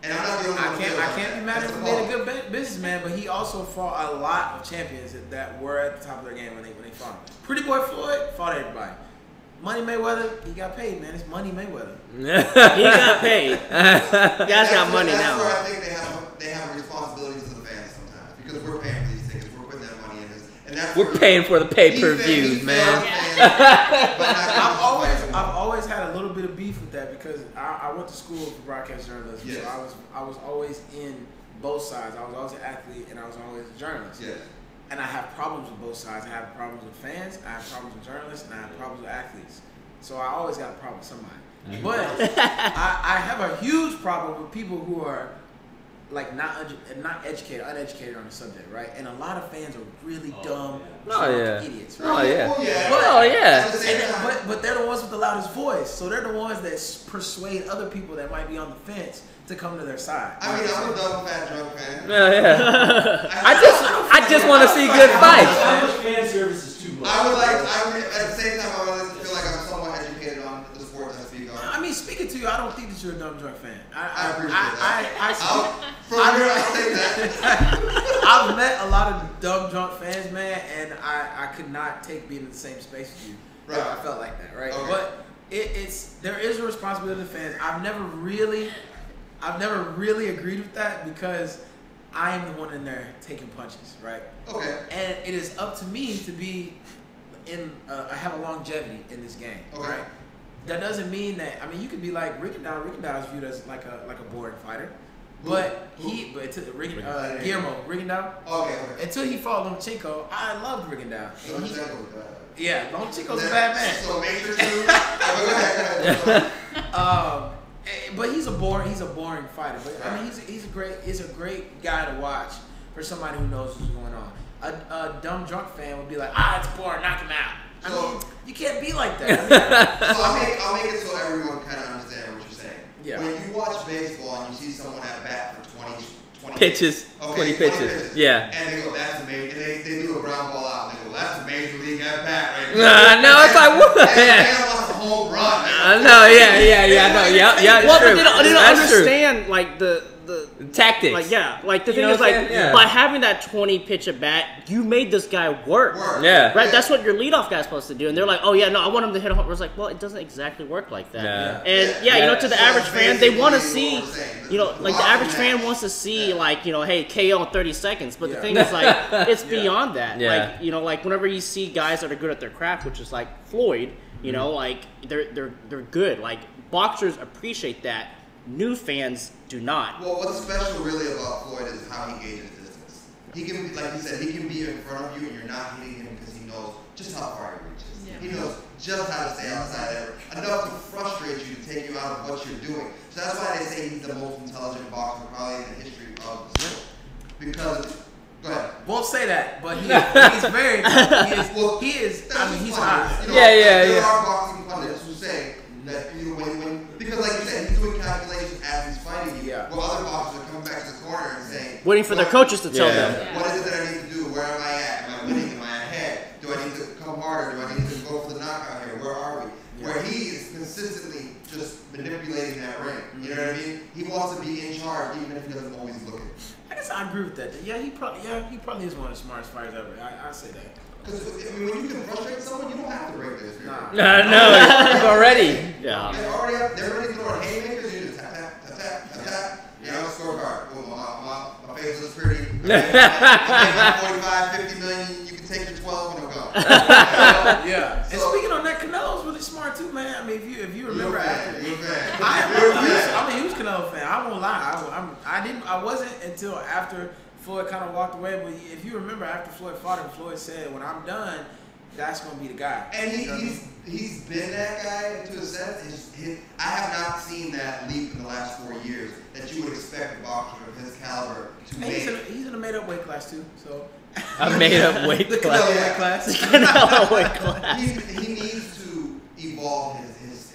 And I'm not the only one. I can't be mad at That's him the for being a fault. good businessman, but he also fought a lot of champions that were at the top of their game when they fought him. Pretty Boy Floyd fought everybody. Money Mayweather, he got paid, man. It's Money Mayweather. He got paid. Guys got money that's now. Where I think they have a responsibility to the fans sometimes because we're paying for these tickets. We're putting that money in this, and that's We're paying for the pay-per-views, man. I've always had a little bit of beef with that because I went to school for broadcast journalism. Yes. So I was always in both sides. I was always an athlete and I was always a journalist. Yes. And I have problems with both sides. I have problems with fans, I have problems with journalists, and I have problems with athletes. So I always got a problem with somebody. But I have a huge problem with people who are like not educated, uneducated on the subject, right? And a lot of fans are really dumb, idiots, right? Oh yeah. But they're the ones with the loudest voice, so they're the ones that persuade other people that might be on the fence to come to their side. I mean, I'm a dumb fat drunk fan. Yeah. I just want to see good fights. How much fan service is too much? I would at the same time, I would like to feel like I'm somewhat educated on the sport that I speak on. I mean, speaking to you, I don't think that you're a dumb drunk fan. I appreciate that. I'll take that. I've met a lot of dumb drunk fans, man, and I could not take being in the same space with you. Right. I felt like that, right? Okay. But there is a responsibility to the fans. I've never really agreed with that because I am the one in there taking punches, right? Okay. And it is up to me to be I have a longevity in this game, Okay. right? That doesn't mean that. I mean, you could be like Rigondeaux. Rigondeaux is viewed as like a boring fighter, but Guillermo Rigondeaux. Okay. Until he fought Lomachenko, I loved Rigondeaux. Yeah, Lomachenko's a Then- bad man. So Matrix 2. Go ahead. But he's a boring fighter. But I mean, he's a great guy to watch for somebody who knows what's going on. A dumb drunk fan would be like, it's boring, knock him out. I mean, you can't be like that. So I'll make it so everyone kind of understands what you're saying. Yeah. When you watch baseball and you see someone at bat for 20 Pitches. Okay, 20 pitches. Yeah. And they go, that's amazing. And they do a ground ball out. And they go, that's a major league at bat right No, it's like what? And they lost a home run. I know, yeah, I know, yeah, Well, true. but they don't That's true. understand like the Tactics. like the thing know is what like I'm saying? Yeah. by having that 20 pitch at bat, you made this guy work. Yeah. Right, that's what your leadoff guy's supposed to do, and they're like, "Oh yeah, no, I want him to hit a home." It's like, well, it doesn't exactly work like that. Yeah. And you know, to the average fan, they want to see, saying. you know, like the average fan wants to see, like, you know, hey, KO in 30 seconds. But the thing is, like, it's beyond that. Yeah. Like, you know, like whenever you see guys that are good at their craft, which is like Floyd, you know, like they're good. Like boxers appreciate that. New fans do not. Well, what's special really about Floyd is how he gauges distance. He can, like you said, he can be in front of you and you're not hitting him because he knows just how far he reaches. Yeah. He knows just how to stay outside ever, enough to frustrate you to take you out of what you're doing. So that's why they say he's the most intelligent boxer probably in the history of the sport. Because, go ahead. Won't say that, but he's very. He is. I mean, he's hot. You know, Yeah. There are boxing pundits who say that because like you said, he's doing calculations as he's fighting you. Yeah. Well, other boxers are coming back to the corner and saying, Waiting for their coaches to tell them. what is it that I need to do? Where am I at? Am I winning? Am I ahead? Do I need to come harder? Do I need to go for the knockout here? Where are we? Yeah. Where he is consistently just manipulating that ring. You know what I mean? He wants to be in charge even if he doesn't always look it. I guess I agree with that. Yeah, he probably is one of the smartest fighters ever. I say that. Because I mean, when you can frustrate someone, you don't have to break this. Nah. No, he's already. Yeah. They're already throwing haymakers. You just tap. You know, scorecard. Boom, my face looks pretty. I make 45, 50 million. You can take your 12 and it'll go. Yeah. And speaking on that, Canelo's really smart too, man. I mean, if you remember after, You're a fan. I'm a huge Canelo fan. I won't lie. I wasn't until after Floyd kind of walked away. But if you remember, after Floyd fought him, Floyd said, "When I'm done, that's gonna be the guy." And he's been that guy to a sense. I have not seen that leap in the last 4 years that you would expect a boxer of his caliber to And make. he's in a made-up weight class too. So I made up weight the class. Canelo weight class. Canelo weight class. He needs to evolve his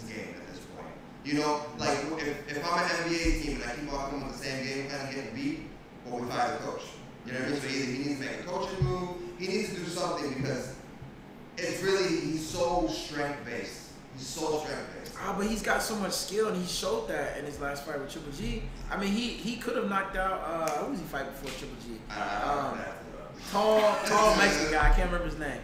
game at this point. You know, like if I'm an NBA team and I keep walking with the same game plan and getting beat, well, we fire the coach. You know what I mean? So either he needs to make a coaching move, he needs to do something because it's really, he's so strength-based. But he's got so much skill, and he showed that in his last fight with Triple G. I mean, he could have knocked out, who was he fighting before Triple G? Tall Mexican guy, I can't remember his name.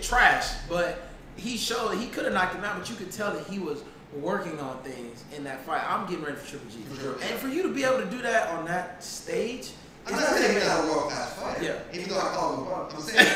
Trash, but he showed that he could have knocked him out, but you could tell that he was working on things in that fight. I'm getting ready for Triple G. And for you to be able to do that on that stage, I'm not saying he's not a world-class fighter. Yeah. Even though I call him a world, I'm saying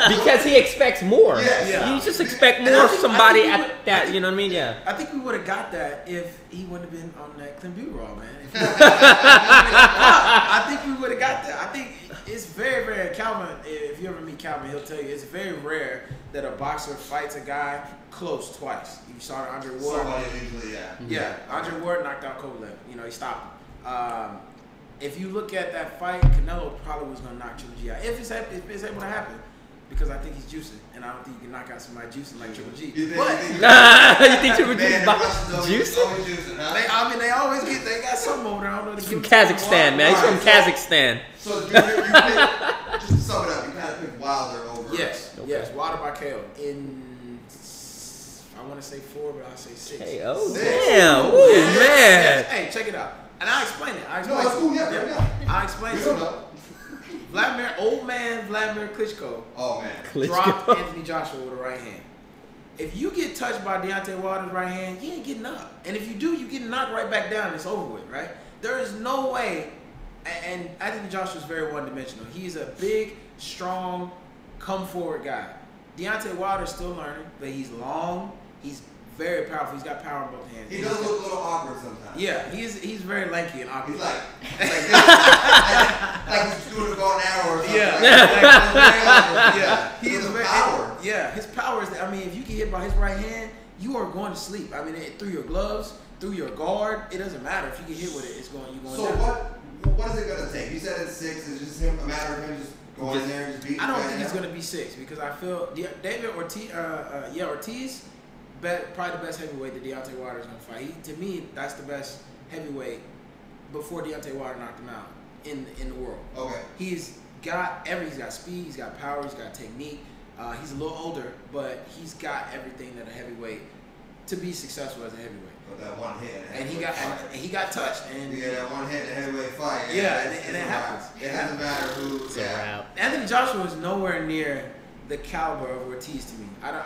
Because he expects more. Yes. Yeah. You just expect more of somebody at that, you know what I mean? Yeah. I think we would have got that if he wouldn't have been on that Clint Butte Raw, man. I think we would have got that. I think it's very rare. Calvin, if you ever meet Calvin, he'll tell you it's very rare that a boxer fights a guy close twice. You saw Andre Ward. somebody usually, yeah. Yeah, Andre Ward knocked out Kovalev. You know, he stopped him. If you look at that fight, Canelo probably was going to knock Triple G out. If it's able to happen. Because I think he's juicing. And I don't think you can knock out somebody juicing like Triple G. You think Triple G is juicing? Always juicing, huh? They always they got something over there. I don't know. He's from Kazakhstan, man. He's from Kazakhstan. So you pick, just to sum it up, you kind of pick Wilder over. Yes, yes. Wilder by KO. I want to say 4, but I'll say 6. Hey, oh, 6. damn. Ooh, Ooh, yes, man. yes. Hey, check it out. And I'll explain it. No, it's cool. Yeah. I'll explain We it. don't know. Vladimir Klitschko Oh man. dropped Anthony Joshua with a right hand. If you get touched by Deontay Wilder's right hand, you ain't getting up. And if you do, you get knocked right back down. It's over with, right? There is no way. And Anthony Joshua is very one-dimensional. He's a big, strong, come-forward guy. Deontay Wilder's still learning, but he's long. He's very powerful. He's got power in both hands. He does look a little awkward sometimes. Yeah, he's very lanky and awkward. He's like he's doing a bow and arrow or something. Yeah. He has a power. Yeah, his power is that, I mean, if you get hit by his right hand, you are going to sleep. I mean, through your gloves, through your guard, it doesn't matter. If you get hit with it, you're going So down. what is it gonna take? You said it's 6. Is it just a matter of him just going in there and just beating? I don't think it's going to be 6 because I feel David Ortiz, probably the best heavyweight that Deontay Wilder is going to fight. To me, that's the best heavyweight before Deontay Wilder knocked him out in the world. Okay. He's got speed, he's got power, he's got technique. He's a little older, but he's got everything that a heavyweight to be successful as a heavyweight. But that one hit, And he got touched. And you get that one hit in a heavyweight fight. Yeah, and it happens. It doesn't matter who. It's a wrap. Anthony Joshua is nowhere near the caliber of Ortiz to me. I don't.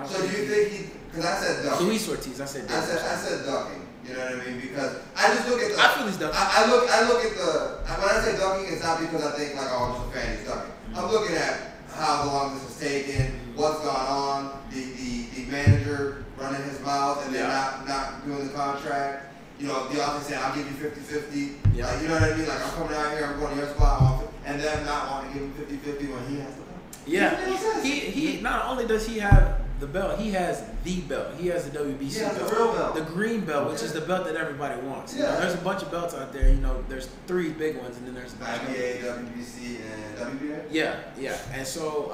So do you think he? Because I said ducking. Luis Ortiz. I said ducking. You know what I mean? Because I just look at the. I feel he's ducking. I look at the. When I say ducking, it's not because I think like, oh, I'm just a fan. He's ducking. I'm looking at how long this has taken, what's gone on, the manager running his mouth and then not doing the contract. You know, the office saying, I'll give you 50-50. Yeah. Like, you know what I mean? Like, I'm coming out here, I'm going to your spot, and them not wanting to give him 50-50 when he has to come. Yeah. He not only does he have the belt, he has the belt. He has the WBC belt. The real belt. The green belt, which is the belt that everybody wants. Yeah. You know, there's a bunch of belts out there. You know, there's 3 big ones, and then there's IBA, WBC, and WBA? Yeah. And so,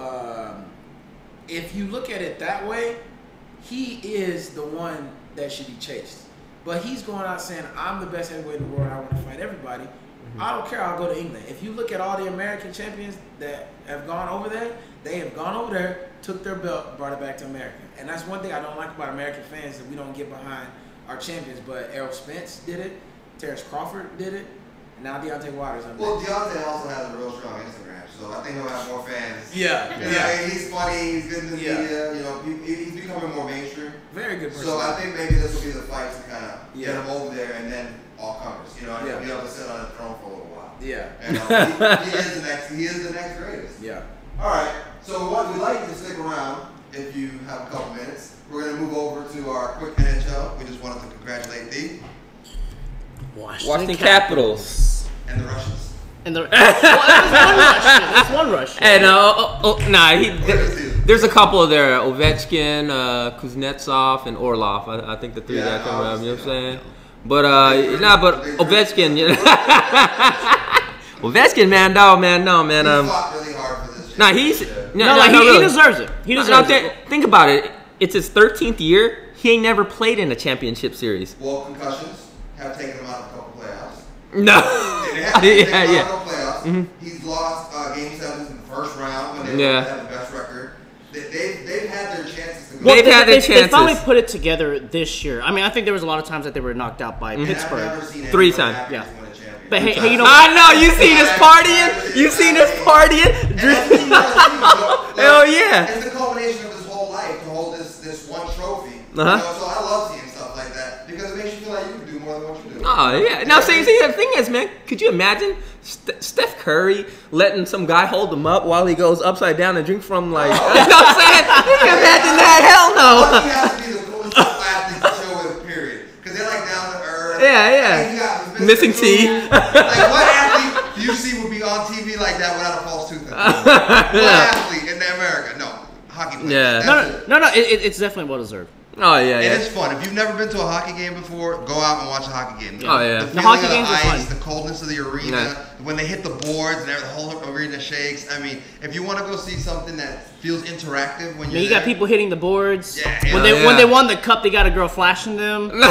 if you look at it that way, he is the one that should be chased. But he's going out saying, I'm the best heavyweight in the world. I want to fight everybody. I don't care. I'll go to England. If you look at all the American champions that have gone over there, they have gone over there, took their belt, brought it back to America. And that's one thing I don't like about American fans, that we don't get behind our champions. But Errol Spence did it. Terrence Crawford did it. And now Deontay Wilder's on Well, Deontay also has a real strong Instagram, so I think he'll have more fans. Yeah. You know, he's funny, he's good in the media, you know, he's becoming more mainstream. Very good person. So I think maybe this will be the fight to kind of get him over there and then all comers, you know, and he'll be able to sit on the throne for a little while. Yeah. And he is the next greatest. Yeah. All right, so what we'd like you to stick around if you have a couple minutes. We're going to move over to our quick NHL. We just wanted to congratulate the Washington Capitals. And the Russians. And there's one Russian. And there's a couple of there: Ovechkin, Kuznetsov, and Orlov. I think the 3 that come around. You know what I'm saying? But but Ovechkin. You know, Ovechkin, man. He fought really hard for this shit. He deserves it. He deserves it. Think about it. It's his 13th year. He ain't never played in a championship series. Well, concussions have taken him out of a couple playoffs. No. They have taken him out of a playoffs. Mm-hmm. He's lost game 7 in the first round when they had the best record. They've had their chances to go. Well, they finally put it together this year. I mean, I think there was a lot of times that they were knocked out by Pittsburgh. I've never seen 3 times. Yeah. But hey, you know, I know you seen us partying. You seen us partying. Hell yeah! It's the culmination of his whole life to You know, so I love seeing stuff like that because it makes you feel like you can do more than what you do. Oh yeah. Now see the thing is, man, could you imagine Steph Curry letting some guy hold him up while he goes upside down and drink from like? You know what I'm saying? You can imagine that? Hell no. He has to be the coolest athlete to show with, period. Because they're like down to earth. Yeah. Missing teeth. Like what athlete do you see would be on TV like that without a false tooth? What athlete in America? No. Hockey players. Yeah. No. It's definitely well deserved. Oh yeah. And it's fun. If you've never been to a hockey game before, go out and watch a hockey game. Oh yeah. The hockey feeling of games are the ice, fun. the coldness of the arena, when they hit the boards and the whole arena shakes. I mean, if you want to go see something that feels interactive when you're You got people hitting the boards. Yeah, when they won the cup, they got a girl flashing them. Oh yeah.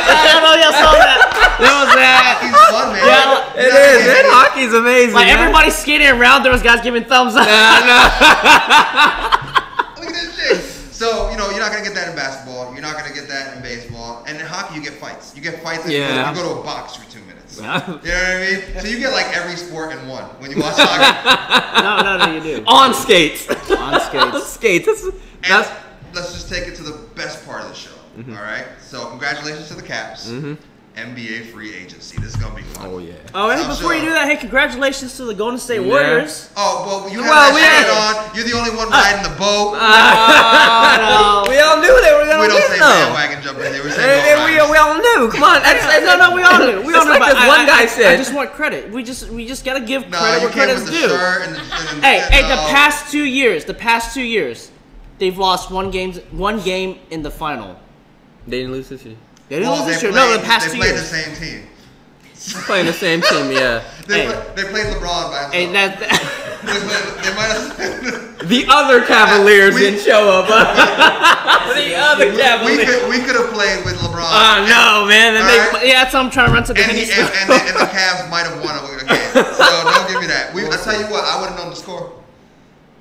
I don't know y'all saw that. That was that. Hockey's fun, man. Yeah, It is. Man, hockey's amazing. Like man. everybody's skating around, there was guys giving thumbs up. Look at this shit. So, you know, you're not going to get that in basketball. You're not going to get that in baseball. And in hockey, you get fights. You get fights. You go to a box for 2 minutes. You know what I mean? So you get like every sport in one when you watch hockey. No, you do. On skates. On skates. On skates. And let's just take it to the best part of the show. All right? So, congratulations to the Caps. NBA free agency. This is going to be fun. Oh, yeah. Oh, and before you do that, hey, congratulations to the Golden State Warriors. Oh, well, you have that shit on. You're the only one riding the boat. No. We all knew they were going to We win, don't say though. bandwagon jumper. They were saying we all knew. Come on. No, we all knew. We all knew. Like this one guy said. I just want credit. We just got to give No, credit you where came credit's with the due. shirt and Hey, the past 2 years, they've lost one game in the final. They didn't lose this year. They didn't lose this year. No, the past 2 They played years. the same team. Playing the same team, yeah. They played LeBron by himself. Hey, They might have. The other Cavaliers didn't show up. The other Cavaliers. We could have played with LeBron. Oh no, man! Yeah, that's what I'm trying to run to the And the Cavs might have won a game. So don't give me that. I tell you what, I would have known the score.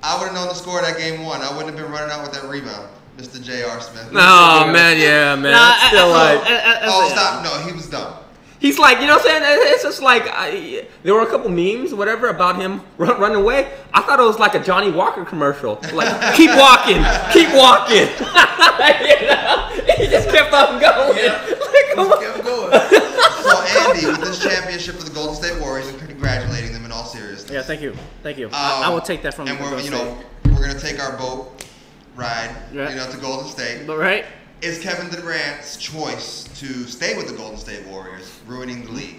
I would have known the score of that game 1. I wouldn't have been running out with that rebound, Mr. J.R. Smith. Oh man, yeah, man. Nah, Still like. Stop! No, he was dumb. He's like, you know what I'm saying? It's just like, there were a couple memes, whatever, about him running away. I thought it was like a Johnny Walker commercial. Like, keep walking, keep walking. You know? He just kept on going. Yeah. Like, come on. Kept going. So, Andy, with this championship for the Golden State Warriors, and congratulating them in all seriousness. Yeah, thank you. I will take that from you. And we're going to take our boat ride, to Golden State. But right? Is Kevin Durant's choice to stay with the Golden State Warriors ruining the league?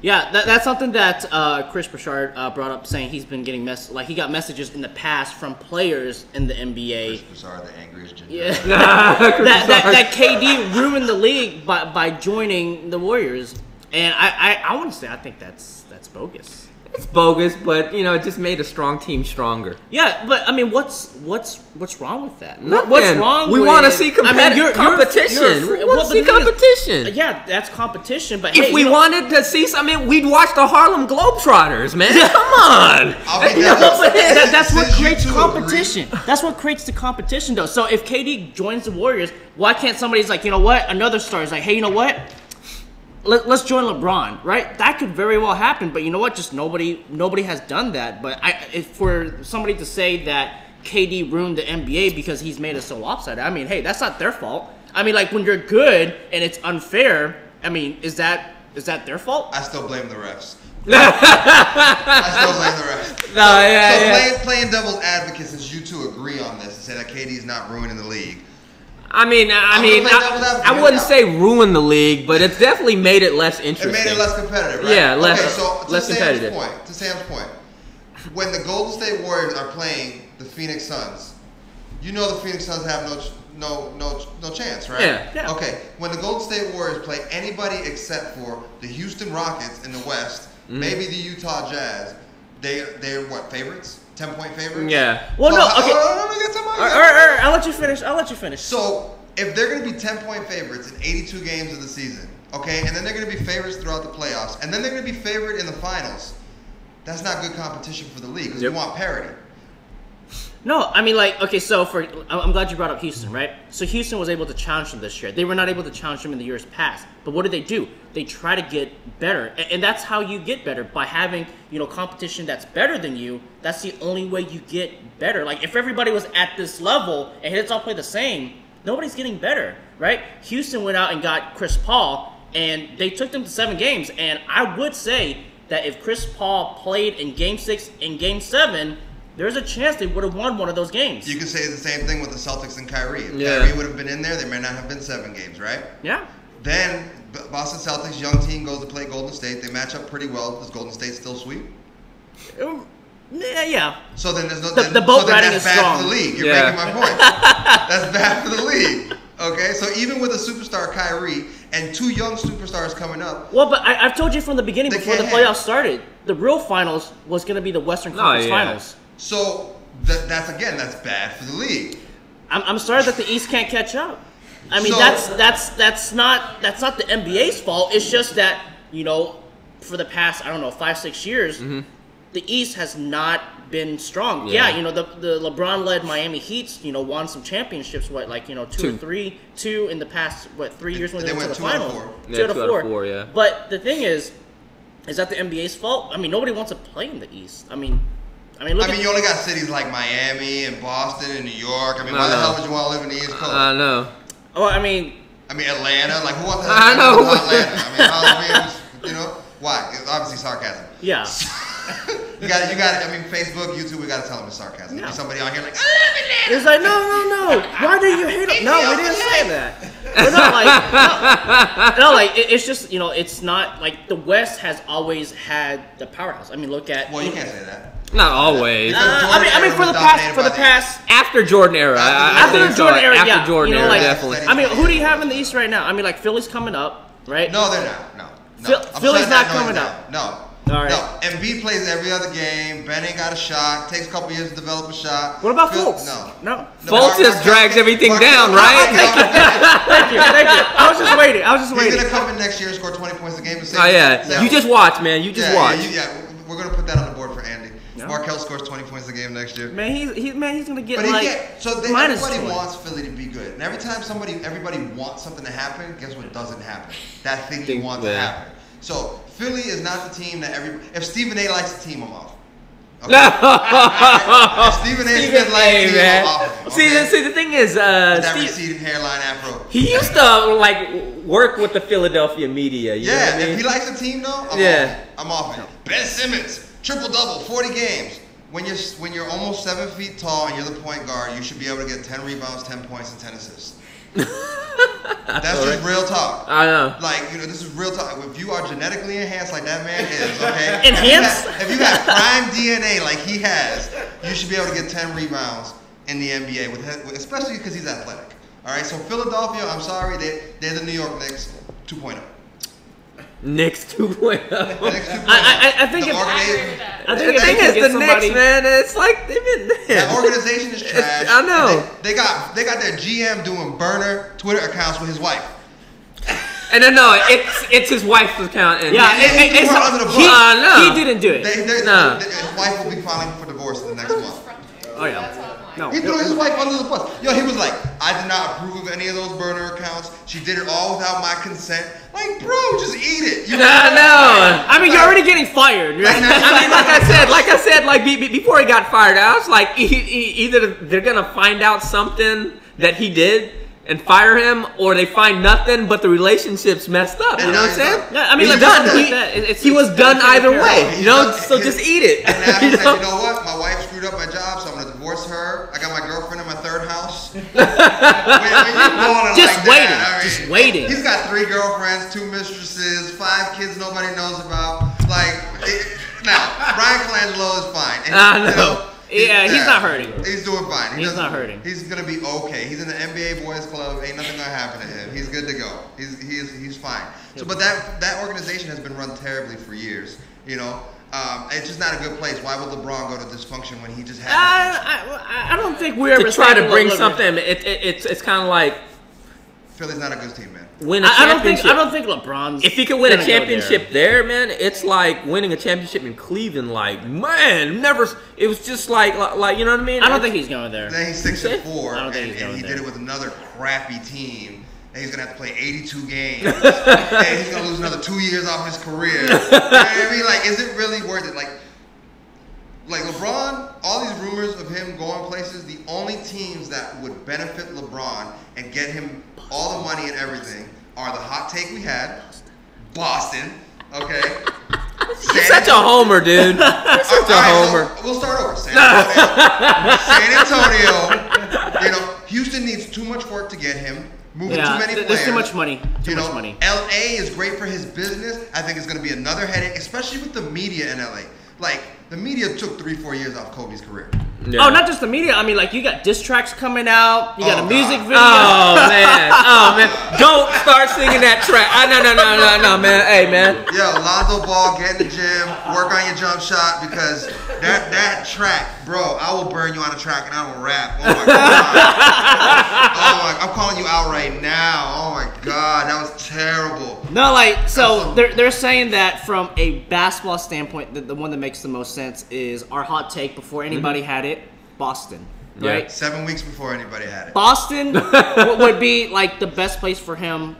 Yeah, that's something that Chris Broussard brought up, saying he's been getting he got messages in the past from players in the NBA. Chris Broussard, the angriest ginger. Yeah, that KD ruined the league by joining the Warriors, and I want to say I think that's bogus. It's bogus, but it just made a strong team stronger. Yeah, but I mean, what's wrong with that? Nothing. What's wrong? We want to see competition. We want to see competition. Yeah, that's competition. But if we wanted to see something, we'd watch the Harlem Globetrotters, man. Come on. That's what creates competition. That's what creates the competition, though. So if KD joins the Warriors, why can't somebody's like, you know what? Another star is like, hey, you know what? Let's join LeBron, right? That could very well happen, but you know what? Just nobody has done that. But for somebody to say that KD ruined the NBA because he's made us so lopsided, I mean, hey, that's not their fault. I mean, like when you're good and it's unfair, I mean, is that their fault? I still blame the refs. I still blame the refs. Playing devil's advocate, since you two agree on this and say that KD is not ruining the league. I wouldn't say ruin the league, but it's definitely made it less interesting. It made it less competitive, right? Yeah, less competitive. competitive. To Sam's point, when the Golden State Warriors are playing the Phoenix Suns, the Phoenix Suns have no chance, right? Yeah. Okay, when the Golden State Warriors play anybody except for the Houston Rockets in the West, maybe the Utah Jazz, they're what, favorites? 10-point favorites? Yeah. Well, no, okay. I'll let you finish. So, if they're going to be 10-point favorites in 82 games of the season, okay, and then they're going to be favorites throughout the playoffs, and then they're going to be favored in the finals, that's not good competition for the league because we want parity. No, I mean, like, okay, so I'm glad you brought up Houston, right? So Houston was able to challenge them this year. They were not able to challenge them in the years past. But what do? They try to get better. And that's how you get better, by having, competition that's better than you. That's the only way you get better. Like, if everybody was at this level and let's all play the same, nobody's getting better, right? Houston went out and got Chris Paul, and they took them to 7 games. And I would say that if Chris Paul played in Game 6 and Game 7, there's a chance they would have won one of those games. You could say the same thing with the Celtics and Kyrie. If Yeah. Kyrie would have been in there, there may not have been 7 games, right? Yeah. Then Boston Celtics, young team, goes to play Golden State. They match up pretty well. Does Golden State still sweep? Yeah. So then there's no The boat riding that's is bad strong. for the league. You're Yeah. making my point. That's bad for the league. Okay, so even with a superstar Kyrie and 2 young superstars coming up, Well, but I've told you from the beginning, They before the can't playoffs started, the real finals was going to be the Western Conference yeah. Finals. so that's bad for the league. I'm sorry that the East can't catch up. I mean, So- that's not the NBA's fault. It's just that, you know, for the past, I don't know, 5-6 years, the East has not been strong. Yeah. Yeah, you know, the LeBron-led Miami Heats, you know, won some championships. What, like, you know, two in the past 3 years when they went to the They went finals. 2 out of 4. Yeah, 2 out of 2 out 4. of 4, yeah. But the thing is that the NBA's fault? I mean, nobody wants to play in the East. I mean, look at You only got cities like Miami and Boston and New York. I mean, I why the know. hell would you want to live in the East Coast? I know. Oh, I mean, Atlanta. Like, who wants to I live know. in Atlanta? You know, why? It's obviously sarcasm. yeah. You got it. I mean, Facebook, YouTube, we got to tell them it's sarcasm. Yeah. Somebody out here like, I love Atlanta. It's like, no. Why do you hate it? No, we didn't say that. But no, like, it's just, you know, it's not like the West has always had the powerhouse. I mean, look at. Well, you can't say that. Not always. I mean, for the past. After Jordan era. I After think the so. Jordan era, After yeah. Jordan You know, era, like, definitely. I mean, who do you have in the East right now? I mean, like, Philly's coming up, right? No, they're not. No. I'm Philly's shutting not that noise coming down. up. No. All right. No. Embiid plays every other game. Ben ain't got a shot. Takes a couple years to develop a shot. What about Phil- Fultz? No. No. Fultz just drags everything down, right? Thank you. I was just waiting. He's going to come in next year and score 20 points a game. Oh, yeah. You just watch, man. You just watch. Yeah, we're going to put that on the board for Andy. Yeah. Markel scores 20 points a game next year. Man, he's gonna get But like minus everybody 20. wants Philly to be good, and every time everybody wants something to happen, guess what doesn't happen? That thing you want to happen. So Philly is not the team that if Stephen A. likes the team, I'm off. Okay? If Stephen A. Smith likes the team, I'm off. See, the thing is, That Steve, receding hairline afro. he used to like work with the Philadelphia media. You know what I mean? If he likes the team though, I'm off it. Ben Simmons, triple-double, 40 games. When you're almost 7 feet tall and you're the point guard, you should be able to get 10 rebounds, 10 points, and 10 assists. That's just real talk. I know. Like, you know, this is real talk. If you are genetically enhanced like that man is, okay? Enhanced? If you have prime DNA like he has, you should be able to get 10 rebounds in the NBA, especially because he's athletic. All right, so Philadelphia, I'm sorry, they're the New York Knicks 2.0. Knicks 2.0. I think The thing is, the Knicks, man, it's like they've been. That organization is trash. I know. They got their GM doing burner Twitter accounts with his wife. And no, it's his wife's account. And Yeah, It's under the bus. no. he didn't do it. His wife will be filing for divorce in the next month. Oh yeah. No. He threw his wife under the bus. Yo, he was like, I did not approve of any of those burner accounts. She did it all without my consent. Like, bro, just eat it. No. I mean, you're already getting fired. Right? I mean, like I said, before he got fired, I was like, either they're gonna find out something that he did and fire him, or they find nothing, but the relationship's messed up. You know what I'm saying? Yeah, I mean, he's like, done. like that. He was done either way. He's You know, done. so just eat it. And now he You said, know? you know what? My wife screwed up my job, so I'm gonna divorce her. I got my girlfriend in my third house. When you balling Just like waiting. that, I mean, Just waiting. He's got 3 girlfriends, 2 mistresses, 5 kids nobody knows about. Now Brian Colangelo is fine. And, I know. He's not hurting. He's doing fine. He's not hurting. He's gonna be okay. He's in the NBA Boys Club. Ain't nothing gonna happen to him. He's good to go. He's fine. So, but that organization has been run terribly for years. You know, it's just not a good place. Why would LeBron go to dysfunction when he just had? I don't think we're ever To try to saying bring LeBron- something, it's kind of like Philly's not a good team, man. win a I championship. don't think LeBron's. If he could win a gonna go championship there, man, it's like winning a championship in Cleveland. Like, man, never. It was just like you know what I mean? I don't think he's going there. Then he's 6-4, I don't think he's and going he there. did it with another crappy team. And he's gonna have to play 82 games, and he's gonna lose another 2 years off his career. You know what I mean? Like, is it really worth it? Like LeBron, all these rumors of him going places, the only teams that would benefit LeBron and get him all the money and everything are the hot take we had, Boston, okay? You're such a homer, dude. You're such a homer. So we'll start over. San Antonio. You know, Houston needs too much work to get him. Moving too many players. There's too much money. Too much money. LA is great for his business. I think it's going to be another headache, especially with the media in LA. Like, the media took 3-4 years off Kobe's career. Yeah. Oh, not just the media. I mean, like, you got diss tracks coming out. You got a music video. Oh, man. Oh, man. Don't start singing that track. No, man. Hey, man. Yo, Lonzo Ball, get in the gym, work on your jump shot, because that track, bro, I will burn you on a track and I will rap. Oh, my God. I'm calling you out right now. Oh, my God. That was terrible. No, like, so they're saying that from a basketball standpoint, the one that makes the most sense is our hot take before anybody had it, Boston, right? Yeah. 7 weeks before anybody had it. Boston would be like the best place for him,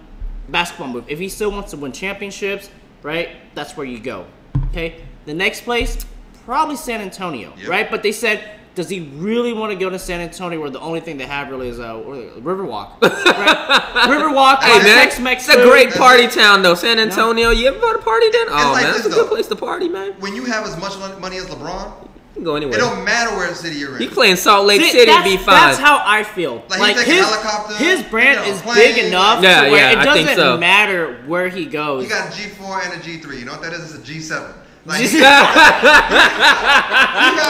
basketball move. If he still wants to win championships, right, that's where you go, okay? The next place, probably San Antonio, right? But they said, does he really want to go to San Antonio where the only thing they have really is Riverwalk? Right? Riverwalk, hey, man, Tex-Mex it's a great party town, though. San Antonio, you ever go to party then? Oh, like man, it's a good place to party, man. When you have as much money as LeBron, You can go anywhere. it don't matter where the city you're in. You play in Salt Lake City, be fine. That's how I feel. Like his brand is big enough to where it doesn't matter where he goes. You got a G4 and a G3. You know what that is? It's a G7. Like, he got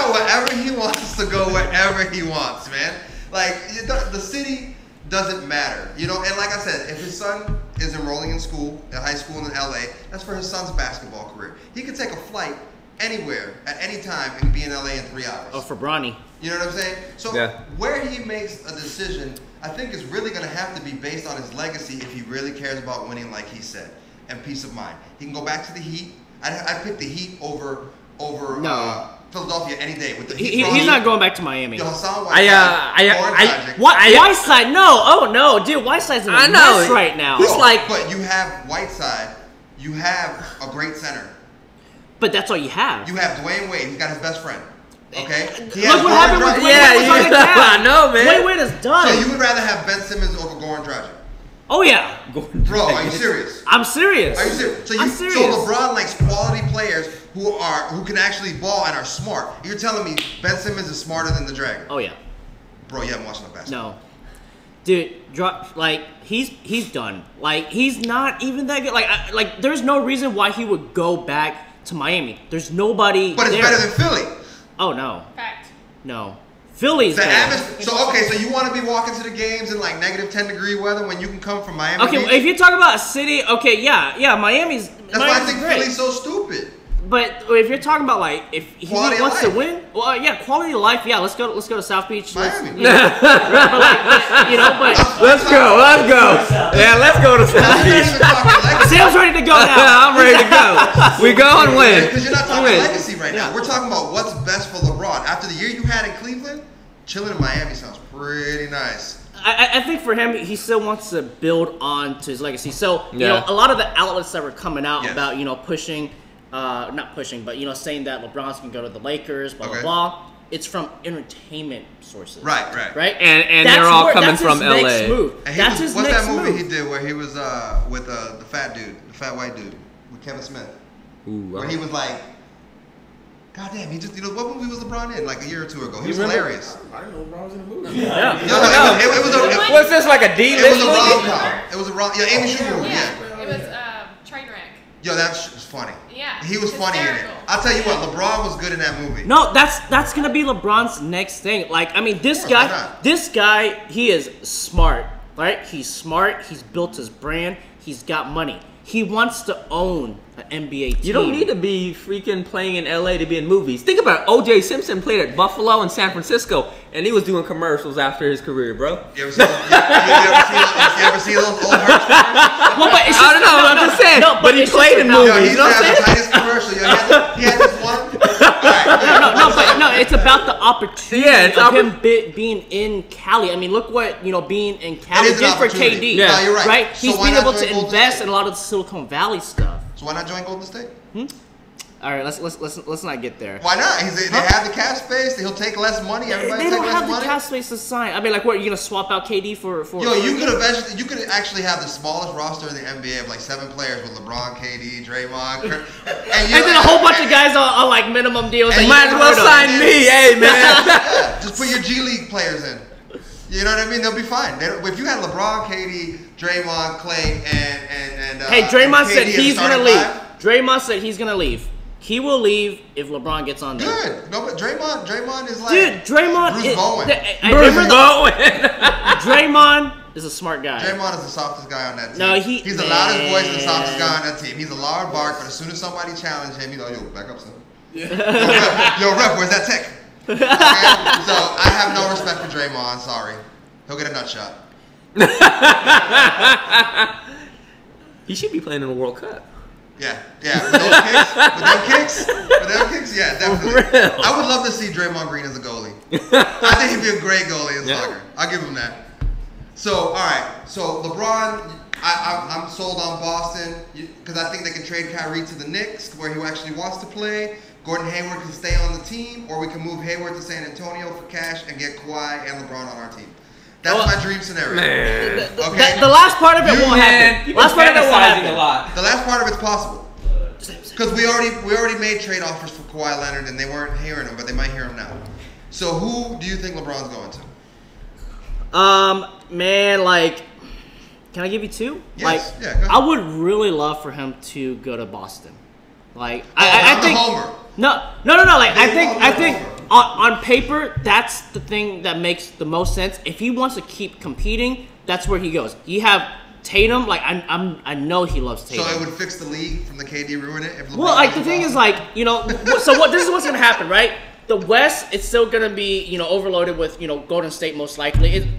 whatever he wants to go wherever he wants, man. Like, the city doesn't matter. You know, and like I said, if his son is enrolling in school, in high school in LA, that's for his son's basketball career. He could take a flight anywhere at any time and be in LA in 3 hours. Oh, for Bronny. You know what I'm saying? So where he makes a decision, I think is really going to have to be based on his legacy if he really cares about winning, like he said, and peace of mind. He can go back to the Heat. I'd pick the Heat over Philadelphia any day. With the he's not going back to Miami. Yo, Whiteside, no. Oh no, dude, Whiteside's in a mess right now. Bro, but you have Whiteside, you have a great center. But that's all you have. You have Dwayne Wade. He's got his best friend. Okay. Look what happened with Dwayne Wade. I know, man. Dwayne Wade is done. So you would rather have Ben Simmons over Goran Dragic? Oh yeah. Bro, are you serious? I'm serious. Are you serious? So LeBron likes quality players who can actually ball and are smart. You're telling me Ben Simmons is smarter than the Dragon? Oh yeah. Bro, you haven't watched enough basketball. No. Dude, he's done. Like he's not even that good. Like there's no reason why he would go back to Miami. There's nobody. But it's better than Philly. Oh no. Fact. No. Philly's the atmosphere. So so you want to be walking to the games in like negative 10-degree weather when you can come from Miami? Okay, if you're talking about a city, okay, yeah, Miami's. That's why I think Philly's so stupid. But if you're talking about like if he wants to win, well, yeah, quality of life. Yeah, let's go to South Beach. Miami. But let's go. Yeah, let's go to South Beach. Sam's ready to go now. I'm ready to go. We go and win. Because you're not talking legacy right now. We're talking about what's best for LeBron. After the year you had in Cleveland, chilling in Miami sounds pretty nice. I think for him, he still wants to build on to his legacy. So you know, a lot of the outlets that were coming out about pushing. Not pushing, but saying that LeBron's can go to the Lakers, blah blah blah. It's from entertainment sources, right, and they're all coming from LA. Next move. That's his what's next that movie move. he did where he was with the fat dude, the fat white dude, with Kevin Smith, where he was like, God damn, he just what movie was LeBron in like a year or two ago? He was hilarious. I didn't know LeBron was in the movie. Yeah. Was this like a D-list movie? It was a rom-com. It was a rom. Yeah, Amy Schumer movie. Yeah. It was Trainwreck. Yo, that was funny. Yeah. He was funny in it. I'll tell you what, LeBron was good in that movie. No, that's gonna be LeBron's next thing. Like, I mean, this guy, he is smart, right? He's smart. He's built his brand. He's got money. He wants to own an NBA team. You don't need to be freaking playing in LA to be in movies. Think about it. O.J. Simpson played at Buffalo and San Francisco, and he was doing commercials after his career, bro. You ever see those old Hertz commercials? Well, but it's I don't know. I'm just saying. No, but he played in movies. Yo, he had the tightest commercial. Yo, he had this one. No, it's about the opportunity of him being in Cali. I mean, look what being in Cali did for KD. Yeah, no, you're right. Right? He's been able to invest in a lot of the Silicon Valley stuff. So why not join Golden State? All right, let's not get there. Why not? They have the cap space. He'll take less money. Everybody They take don't less have money. the cap space to sign. I mean, like, what, are you gonna swap out KD for? Yo, you could actually have the smallest roster in the NBA of like 7 players with LeBron, KD, Draymond, and then a whole bunch of guys on like minimum deals. You that might as well sign me, hey man. Yeah, just put your G League players in. You know what I mean? They'll be fine. If you had LeBron, KD, Draymond, Clay, and Hey, Draymond and said KD he's gonna starting leave. 5, Draymond said he's gonna leave. He will leave if LeBron gets on there. good. No, but Draymond is like Dude, Draymond Bruce is Bowen. Bruce Bowen. Draymond is a smart guy. Draymond is the softest guy on that team. No, he's the loudest voice and the softest guy on that team. He's a loud bark, but as soon as somebody challenges him, he's like, yo, back up, son. Yo, ref, where's that tech? Okay? So I have no respect for Draymond. Sorry, he'll get a nut shot. He should be playing in the World Cup. Yeah. With them kicks, yeah, definitely. I would love to see Draymond Green as a goalie. I think he'd be a great goalie in soccer. I'll give him that. So, all right. So LeBron, I'm sold on Boston because I think they can trade Kyrie to the Knicks where he actually wants to play. Gordon Hayward can stay on the team, or we can move Hayward to San Antonio for cash and get Kawhi and LeBron on our team. That's my dream scenario. Man. Okay. The last part of it won't happen. Last part of it won't happen. a lot. The last part of it's possible. Because we already made trade offers for Kawhi Leonard and they weren't hearing him, but they might hear him now. So who do you think LeBron's going to? Man, like, can I give you 2? Yes. Like, Yeah, go ahead. I would really love for him to go to Boston. Like, I I think the homer. No. Like, I think Homer. on paper, that's the thing that makes the most sense. If he wants to keep competing, that's where he goes. You have Tatum. Like, I know he loves Tatum. So it would fix the league from the KD ruin it. If LeBron Well, like, the goes thing to is, Boston? like, you know, so what? This is what's gonna happen, right? The West, it's still gonna be, you know, overloaded with, you know, Golden State most likely.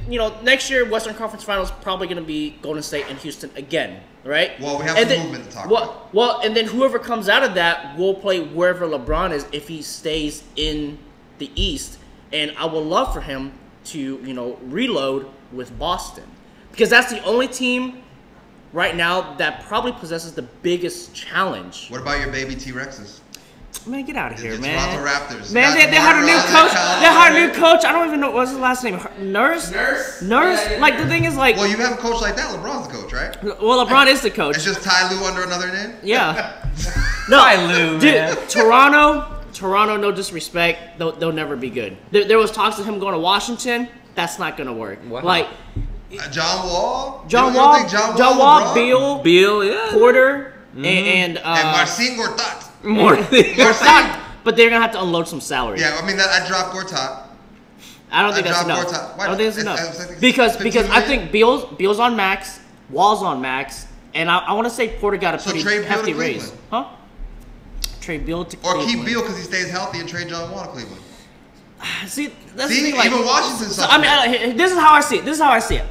Next year, Western Conference Finals probably gonna be Golden State and Houston again, right? Well, we have some movement to talk about. Well, and then whoever comes out of that will play wherever LeBron is if he stays in the East. And I would love for him to, you know, reload with Boston because that's the only team right now that probably possesses the biggest challenge. What about your baby T-Rexes? Man, get out of here, The man. Toronto Raptors. Man, they hired a new coach. They hired a new coach. I don't even know what's his last name. Nurse. Yeah. Like, the thing is, like, Well, you have a coach like that. LeBron's the coach, right? well, LeBron is the coach. It's just Ty Lue under another name. Yeah. No, Ty Lue, dude, man. Toronto. No disrespect, they'll never be good. There was talks of him going to Washington. That's not gonna work. Wow. Like John Wall. John You don't Wall, think John Wall, LeBron? Bill, yeah. Porter, and And Marcin Gortat. Gortat, but they're gonna have to unload some salary. Yeah, I mean, I dropped Gortat. I don't think I that's dropped enough. Gortat. Why I don't think it's not? enough. I think Because 15 I million? think Beal's on max, Wall's on max, and I want to say Porter got a So pretty trade Beal hefty to raise. Cleveland. Huh? Trade Beal to Or Cleveland. keep Beal because he stays healthy and trade John Wall to Cleveland. See, that's See, the thing. Like, even Washington's so, something. this is how I see it.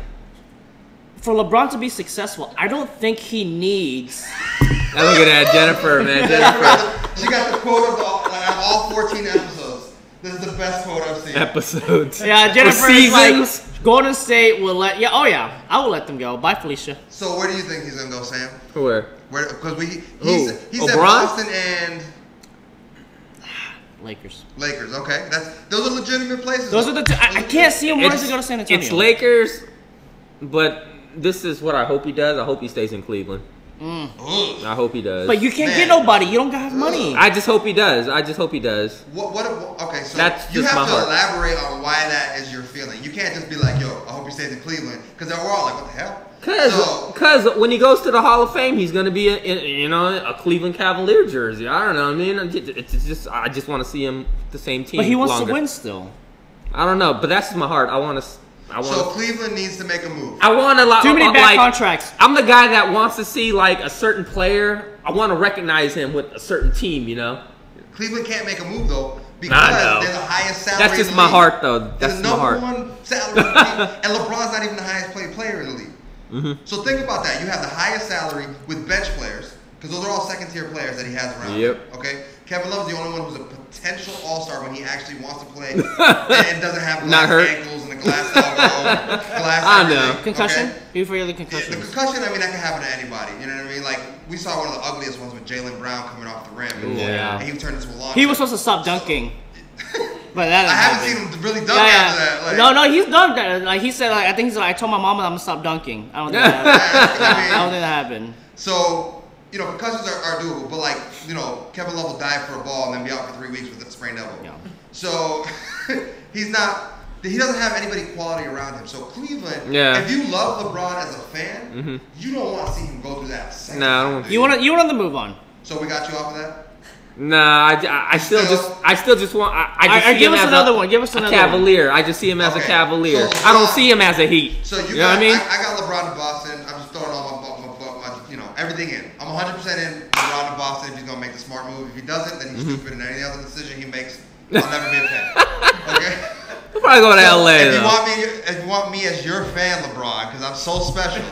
For LeBron to be successful, I don't think he needs. Now look at that, Jennifer, man. Jennifer. She got the quote of all 14 episodes. This is the best quote I've seen. Episodes. Yeah, Jennifer For is like, seasons. Golden State will let. Yeah, oh yeah, I will let them go. Bye, Felicia. So where do you think he's gonna go, Sam? Where? Because he Who? said LeBron? Boston and Lakers. Lakers. Okay, those are legitimate places. Those are the two. I can't see him wanting to It's- go to San Antonio. It's Lakers, but this is what I hope he does. I hope he stays in Cleveland. Ugh. I hope he does. But you can't Man. get nobody. You don't have money. I just hope he does. Okay, so That's you just have my to heart. elaborate on why that is your feeling. You can't just be like, yo, I hope he stays in Cleveland, because then we're all like, what the hell? Cause when he goes to the Hall of Fame, he's gonna be a Cleveland Cavalier jersey. I don't know. I mean, it's just I just want to see him the same team. But he wants longer. to win still. I don't know, but that's my heart. I want to. So Cleveland needs to make a move. I want a lot. Too many bad like, contracts. I'm the guy that wants to see like a certain player. I want to recognize him with a certain team. You know. Cleveland can't make a move though because I know. they're the highest salary. That's in just the my league. heart, though. They're That's the my heart. number one salary in the league, and LeBron's not even the highest paid player in the league. Mm-hmm. So think about that. You have the highest salary with bench players because those are all second tier players that he has around. Yep. Him, okay. Kevin Love's the only one who's a potential all-star when he actually wants to play and doesn't have Not glass hurt. ankles and a a glass elbow, glass I everything. know. Concussion? Okay? You for the Yeah, concussion? the concussion, I mean, that can happen to anybody. You know what I mean? Like, we saw one of the ugliest ones with Jaylen Brown coming off the rim. Yeah. And he turned into a launcher. He was supposed to stop dunking. But that I haven't seen him really dunk after that. Like, No, he's dunked. Like he said, like I think he's like, I told my mom that I'm gonna stop dunking. I don't think that happened. I don't think that happened. So, you know, concussions are doable, but like, you know, Kevin Love will dive for a ball and then be out for 3 weeks with a sprained elbow. Yeah. So he doesn't have anybody quality around him. So Cleveland, Yeah. if you love LeBron as a fan, you don't want to see him go through that. Second No, I don't time. want You want to move on? So we got you off of that. Nah, I still just want. I just see give him us as another a, one. Give us a another one. Cavalier. I just see him as a Okay. Cavalier. So I don't see him as a Heat. So you know what I mean? I got LeBron to Boston. I'm just throwing all my you know, everything in. I'm 100% in LeBron to Boston if he's gonna make the smart move. If he doesn't, then he's stupid, and any other decision he makes, I'll never be a fan. Okay. He'll probably go to So LA if though. you want me as your fan, LeBron, because I'm so special,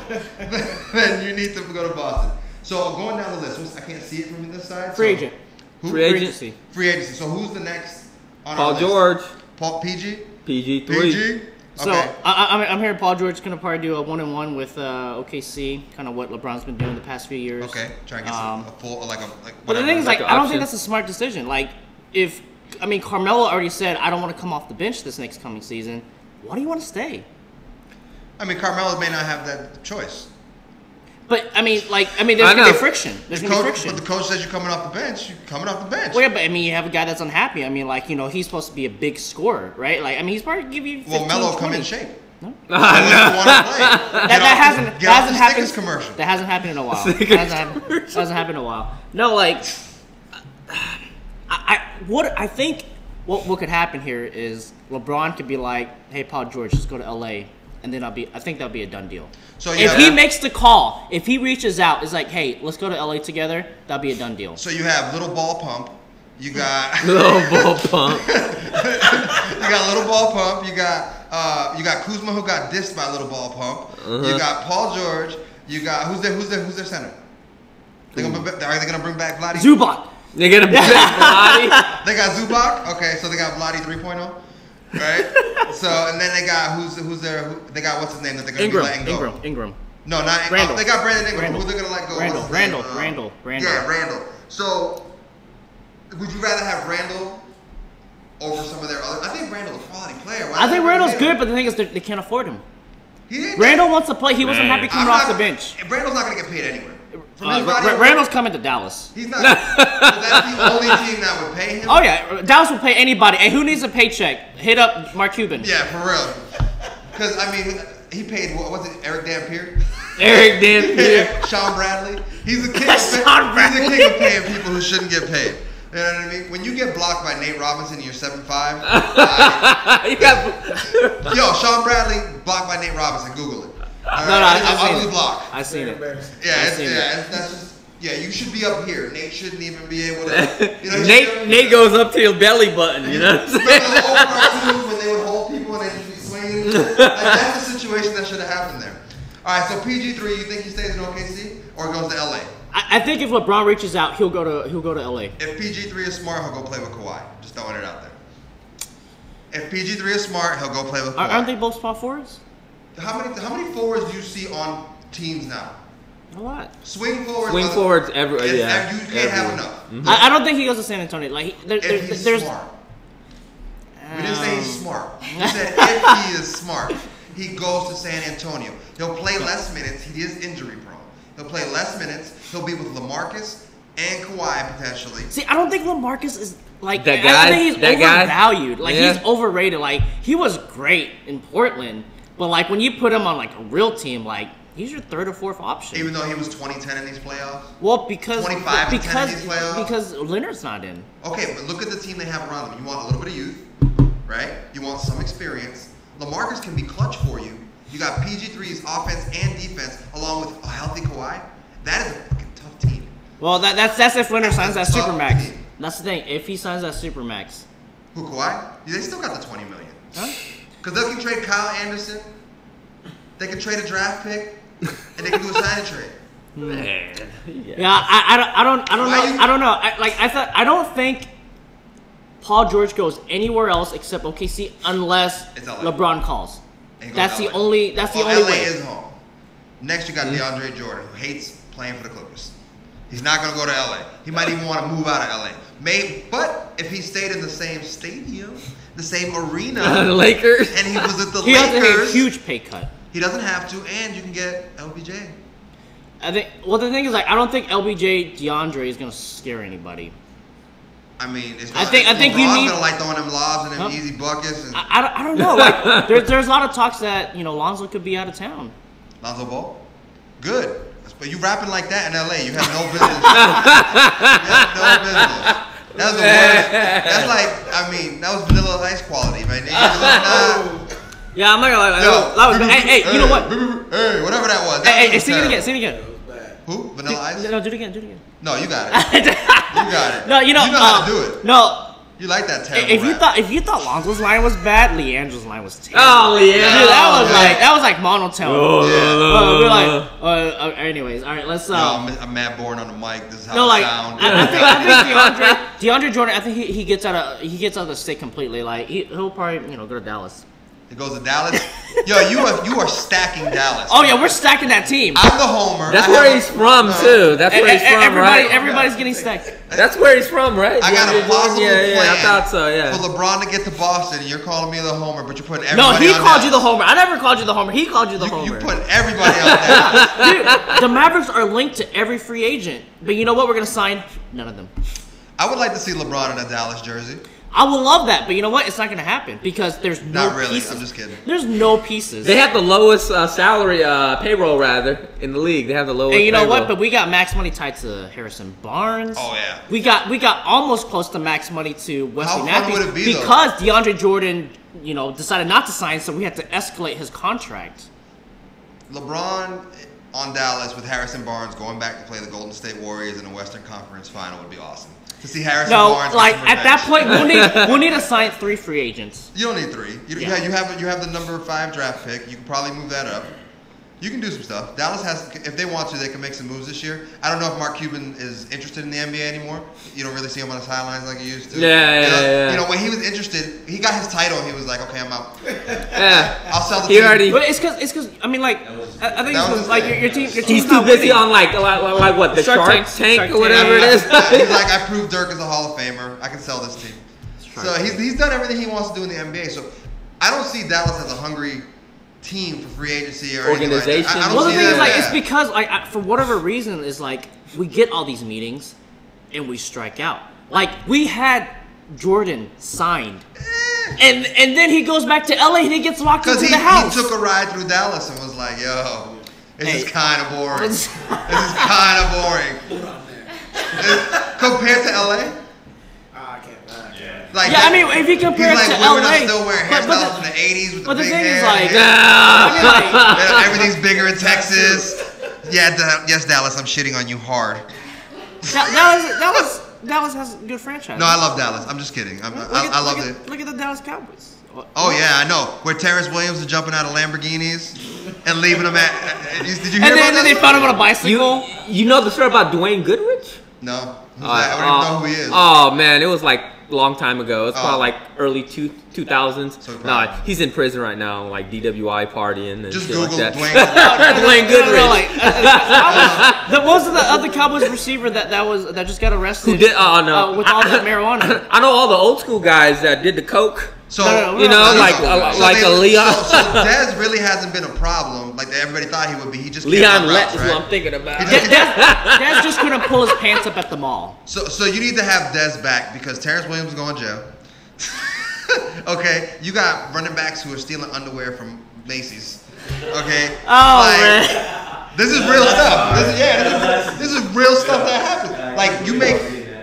then you need to go to Boston. So going down the list, I can't see it from this side. Free agent. Who? Free agency. Free agency. So who's the next on our Paul list? George. Paul PG. PG3. PG. So Okay. I'm hearing Paul George is gonna probably do a 1-1 with OKC, kind of what LeBron's been doing the past few years. Okay. Try and get a full like. But the thing is, like, Like an I don't option. think that's a smart decision. Like, Carmelo already said I don't want to come off the bench this next coming season. Why do you want to stay? I mean, Carmelo may not have that choice. But there's I gonna know. be friction. There's gonna be friction. But the coach says you're coming off the bench. You're coming off the bench. Well, yeah, but you have a guy that's unhappy. He's supposed to be a big scorer, right? Like, he's probably give you 15, Well, Melo 20. come in shape. I know. That hasn't happened. Commercial. That hasn't happened in a while. Snickers That hasn't happened in a while. No, like, I think what could happen here is LeBron could be like, "Hey, Paul George, let's go to LA," and then I think that'll be a done deal. So if he makes the call, if he reaches out, it's like, "Hey, let's go to LA together," that'll be a done deal. So you have Little Ball Pump. You got Little ball pump. you got Little Ball Pump. You got Kuzma who got dissed by Little Ball Pump. You got Paul George. You got who's their center? Are they gonna bring back Vladdy? Zubac. They get a body. They got Zubac. Okay, so they got Vladdy 3.0. Right. So and then they got they got what's his name that they're gonna be letting go. Ingram. No, not Randall. They got Brandon Ingram. Randall. Who they're gonna let go? Randall. What's his name? Randall. Yeah, Randall. So, would you rather have Randall over some of their other? I think Randall's a quality player. I think Randall's good, but the thing is, they can't afford him. He didn't. Randall wants to play. He wasn't happy coming off the bench. Randall's not gonna get paid anywhere. From his body, Randall's coming to Dallas. He's not. That's the only team that would pay him. Oh yeah, Dallas will pay anybody. And who needs a paycheck? Hit up Mark Cuban. Yeah, for real. Because I mean, he paid what's it? Eric Dampier. Eric Dampier. Sean Bradley. He's the king. Sean Bradley. He's the king of paying people who shouldn't get paid. You know what I mean? When you get blocked by Nate Robinson and you're 7'5", You got yo, Sean Bradley blocked by Nate Robinson. Google it. I've seen ugly it. block. I seen it. That's just you should be up here. Nate shouldn't even be able to. You know, Nate goes up to your belly button. You know what I'm saying? Remember the old cartoons when they would hold people and they'd just be swinging? Like, that's the situation that should have happened there. All right, so PG3, you think he stays in OKC or goes to LA? I think if LeBron reaches out, he'll go to LA. If PG3 is smart, he'll go play with Kawhi. Just throwing it out there. If PG3 is smart, he'll go play with Kawhi. Aren't they both small forwards? How many forwards do you see on teams now? A lot. Swing forwards. Swing forwards everywhere. Yeah. You can't have enough. I don't think he goes to San Antonio. Like If he's there's. smart. We didn't say he's smart. We said if he is smart, he goes to San Antonio. He'll play less minutes. He is injury prone. He'll play less minutes. He'll be with LaMarcus and Kawhi potentially. See, I don't think LaMarcus is like That I guy- don't think he's that guy? overvalued. Like Yeah. he's overrated. Like he was great in Portland, but like when you put him on like a real team, like he's your third or fourth option. Even though he was 20-10 in these playoffs. Well, because 25 to 10 in these playoffs? because Leonard's not in. Okay, but look at the team they have around them. You want a little bit of youth, right? You want some experience. LaMarcus can be clutch for you. You got PG3's offense and defense along with a healthy Kawhi. That is a fucking tough team. Well, that's if Leonard signs that That's a tough supermax. team. That's the thing. If he signs that supermax, Who, Kawhi? They still got the $20 million. huh? Because they can trade Kyle Anderson. They can trade a draft pick. And they can do a sign trade. Man. Yeah, I don't Why know. you- I don't know. I don't think Paul George goes anywhere else except OKC unless It's LA. LeBron calls. And he goes That's to the LA. only. That's the Well, only LA way. is home. Next, you got DeAndre Jordan, who hates playing for the Clippers. He's not going to go to LA. He might even want to move out of LA. But if he stayed in the same stadium, the same arena, The Lakers. and he was at the He has to take a Lakers, huge pay cut. he doesn't have to, and you can get LBJ. I think. Well, the thing is, like, I don't think LBJ DeAndre is gonna scare anybody. I mean, I think you LeBron's need- gonna like throwing them lobs and them Huh? easy buckets. And I don't know. Like, there's a lot of talks that Lonzo could be out of town. Lonzo Ball, good. But you rapping like that in LA, you have no business. You have no business. That's the worst. That's like, I mean, that was Vanilla Ice quality, man. Yeah, I'm not gonna lie. That was bad. Hey, you know what? Hey, whatever that was. Hey, sing it again. Sing it again. Who? Vanilla Ice? No, do it again. Do it again. No, you got it. You got it. No, you know how to do it. No. You like that terrible If you thought Lonzo's line was bad, Leandro's line was terrible. Oh, yeah. Dude, that was like monotone. We're like, anyways, all right, let's. I'm Matt Bourne on the mic. This is how No, it like sounds. I think DeAndre Jordan. I think he gets out of the state completely. Like he'll probably go to Dallas. It goes to Dallas. Yo, you are stacking Dallas. Oh yeah, we're stacking that team. I'm the homer. That's where he's from too. That's where he's from, right? Everybody's getting stacked. That's where he's from, right? I got a possible yeah, plan I thought so. Yeah. for LeBron to get to Boston, and you're calling me the homer, but you're putting No, everybody he on called you the Dallas. homer. I never called you the homer. He called you the homer. You put everybody on Dallas. Dude, the Mavericks are linked to every free agent. But you know what? We're going to sign none of them. I would like to see LeBron in a Dallas jersey. I would love that. But you know what? It's not going to happen because there's no Not really. pieces. I'm just kidding. There's no pieces. They have the lowest salary payroll rather in the league. They have the lowest. And you know payroll. what? But we got max money tied to Harrison Barnes. Oh, yeah. We got almost close to max money to Wesley How fun Matthews would it be, though? because DeAndre Jordan, decided not to sign, so we had to escalate his contract. LeBron on Dallas with Harrison Barnes going back to play the Golden State Warriors in the Western Conference Final would be awesome. To see Harrison Barnes. No, like get some at that revenge. point, we'll need to sign 3 free agents. You don't need 3. You have the number 5 draft pick. You can probably move that up. You can do some stuff. Dallas has, if they want to, they can make some moves this year. I don't know if Mark Cuban is interested in the NBA anymore. You don't really see him on the sidelines like he used to. Yeah. When he was interested, he got his title. And he was like, okay, I'm out. Yeah. I'll sell the He team. already. But it's because I mean, like, I think That it's was 'cause, like his your team. He's too busy on like what the Shark Shark Tank. Tank or whatever it is. He's like, I proved Dirk is a Hall of Famer. I can sell this team. So he's done everything he wants to do in the NBA. So I don't see Dallas as a hungry team for free agency or Organization. anything like that. I don't Well, the see thing is, that. like, Yeah. it's because, like, for whatever reason, is like we get all these meetings and we strike out. Like we had Jordan signed, and then he goes back to LA and he gets locked into Because the house. he took a ride through Dallas and was like, yo, this is kind of boring. It's- This is kind of boring. Compared to LA? I can't. Like, Yeah, I mean, if you compare he's it like to women LA, are still wearing but hairstyles the- from the 80s with but the the big thing is, hair. like, Yeah. I mean, like, Yeah, everything's bigger in Texas. Yeah, yes, Dallas, I'm shitting on you hard. Dallas has good franchise. No, I love Dallas. I'm just kidding. I love it. Look at the Dallas Cowboys. Oh yeah, I know. Where Terrence Williams is jumping out of Lamborghinis and leaving them at. Did you hear And about then they that? found him on a bicycle. You know the story about Dwayne Goodrich? No, who's that? I don't even know who he is. Oh man, it was like a long time ago. It's Oh. probably like early 2000s. So No, probably- he's in prison right now, like DWI partying and Just shit Google like that. Dwayne. Dwayne Goodrich. What was the other Cowboys receiver that just got arrested? Who did? Oh no, with all that marijuana. I know all the old school guys that did the coke. So No, You know, So like they- a Leon. So Dez really hasn't been a problem like everybody thought he would be. He just can't Leon run Lett routes, is right? what I'm thinking about. He just- Dez just couldn't pull his pants up at the mall. So you need to have Dez back because Terrence Williams is going to jail. Okay, you got running backs who are stealing underwear from Macy's. Okay. Oh, man. This is real stuff. This is real stuff that happens. Like you make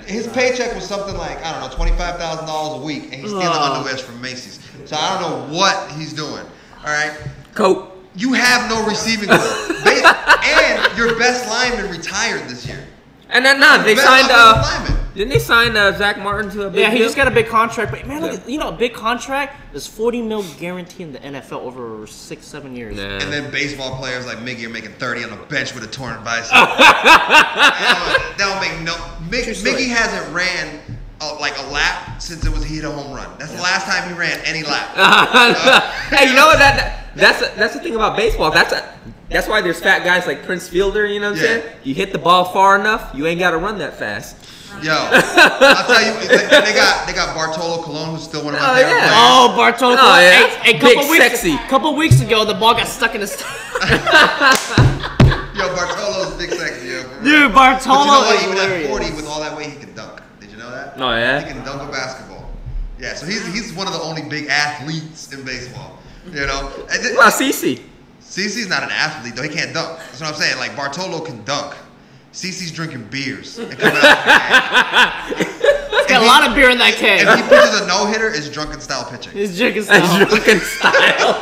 his paycheck was something like I don't know $25,000 a week, and he's stealing underwears from Macy's. So I don't know what he's doing. All right. Coke. You have no receiving core, and your best lineman retired this year. And then they Best signed. offensive lineman. Didn't they sign Zach Martin to a big Yeah, he deal? just got a big contract. But man, look, a big contract. There's $40 million guaranteed in the NFL over 6-7 years. Nah. And then baseball players like Miggy are making 30 on the bench with a torn bicep. That don't make no. Miggy hasn't ran like a lap since he hit a home run. That's the last time he ran any lap. Hey, you know what? That's the thing about baseball. That's why there's fat guys like Prince Fielder. You know what I'm saying? You hit the ball far enough, you ain't got to run that fast. Yo, I'll tell you, they got Bartolo Colon, who's still one of my favorite players. Oh, Bartolo Colon. Yeah. A couple weeks ago, the ball got stuck in his. Yo, Bartolo's big sexy. Yo, dude, Bartolo but is even hilarious. at 40, with all that weight, he can dunk. Did you know that? Oh yeah. He can dunk a basketball. Yeah, so he's one of the only big athletes in baseball. You know. Well, CeCe. CeCe's not an athlete though. He can't dunk. That's what I'm saying. Like Bartolo can dunk. CeCe's drinking beers and coming out. He's got a lot of beer in that can. If he pitches a no hitter, it's drunken style pitching. It's drinking style. Drunken style.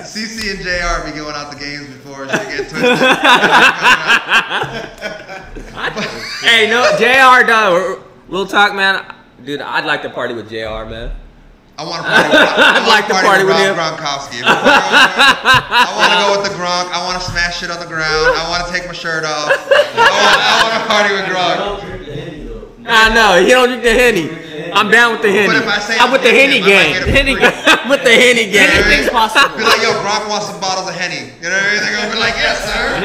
CeCe and JR be going out the games before shit get twisted. Hey, no, JR, dog. Real talk, man. Dude, I'd like to party with JR, man. I want to party with him. Gronkowski. I want to go with the Gronk. I want to smash shit on the ground. I want to take my shirt off. I want to party with Gronk. I know, he don't drink the Henny. I'm down with the Henny. But if I say I'm with the Henny gang. I'm with the Henny gang. Anything's possible. Be like, yo, Gronk wants some bottles of Henny. You know what I mean? They're going to be like, yes, sir.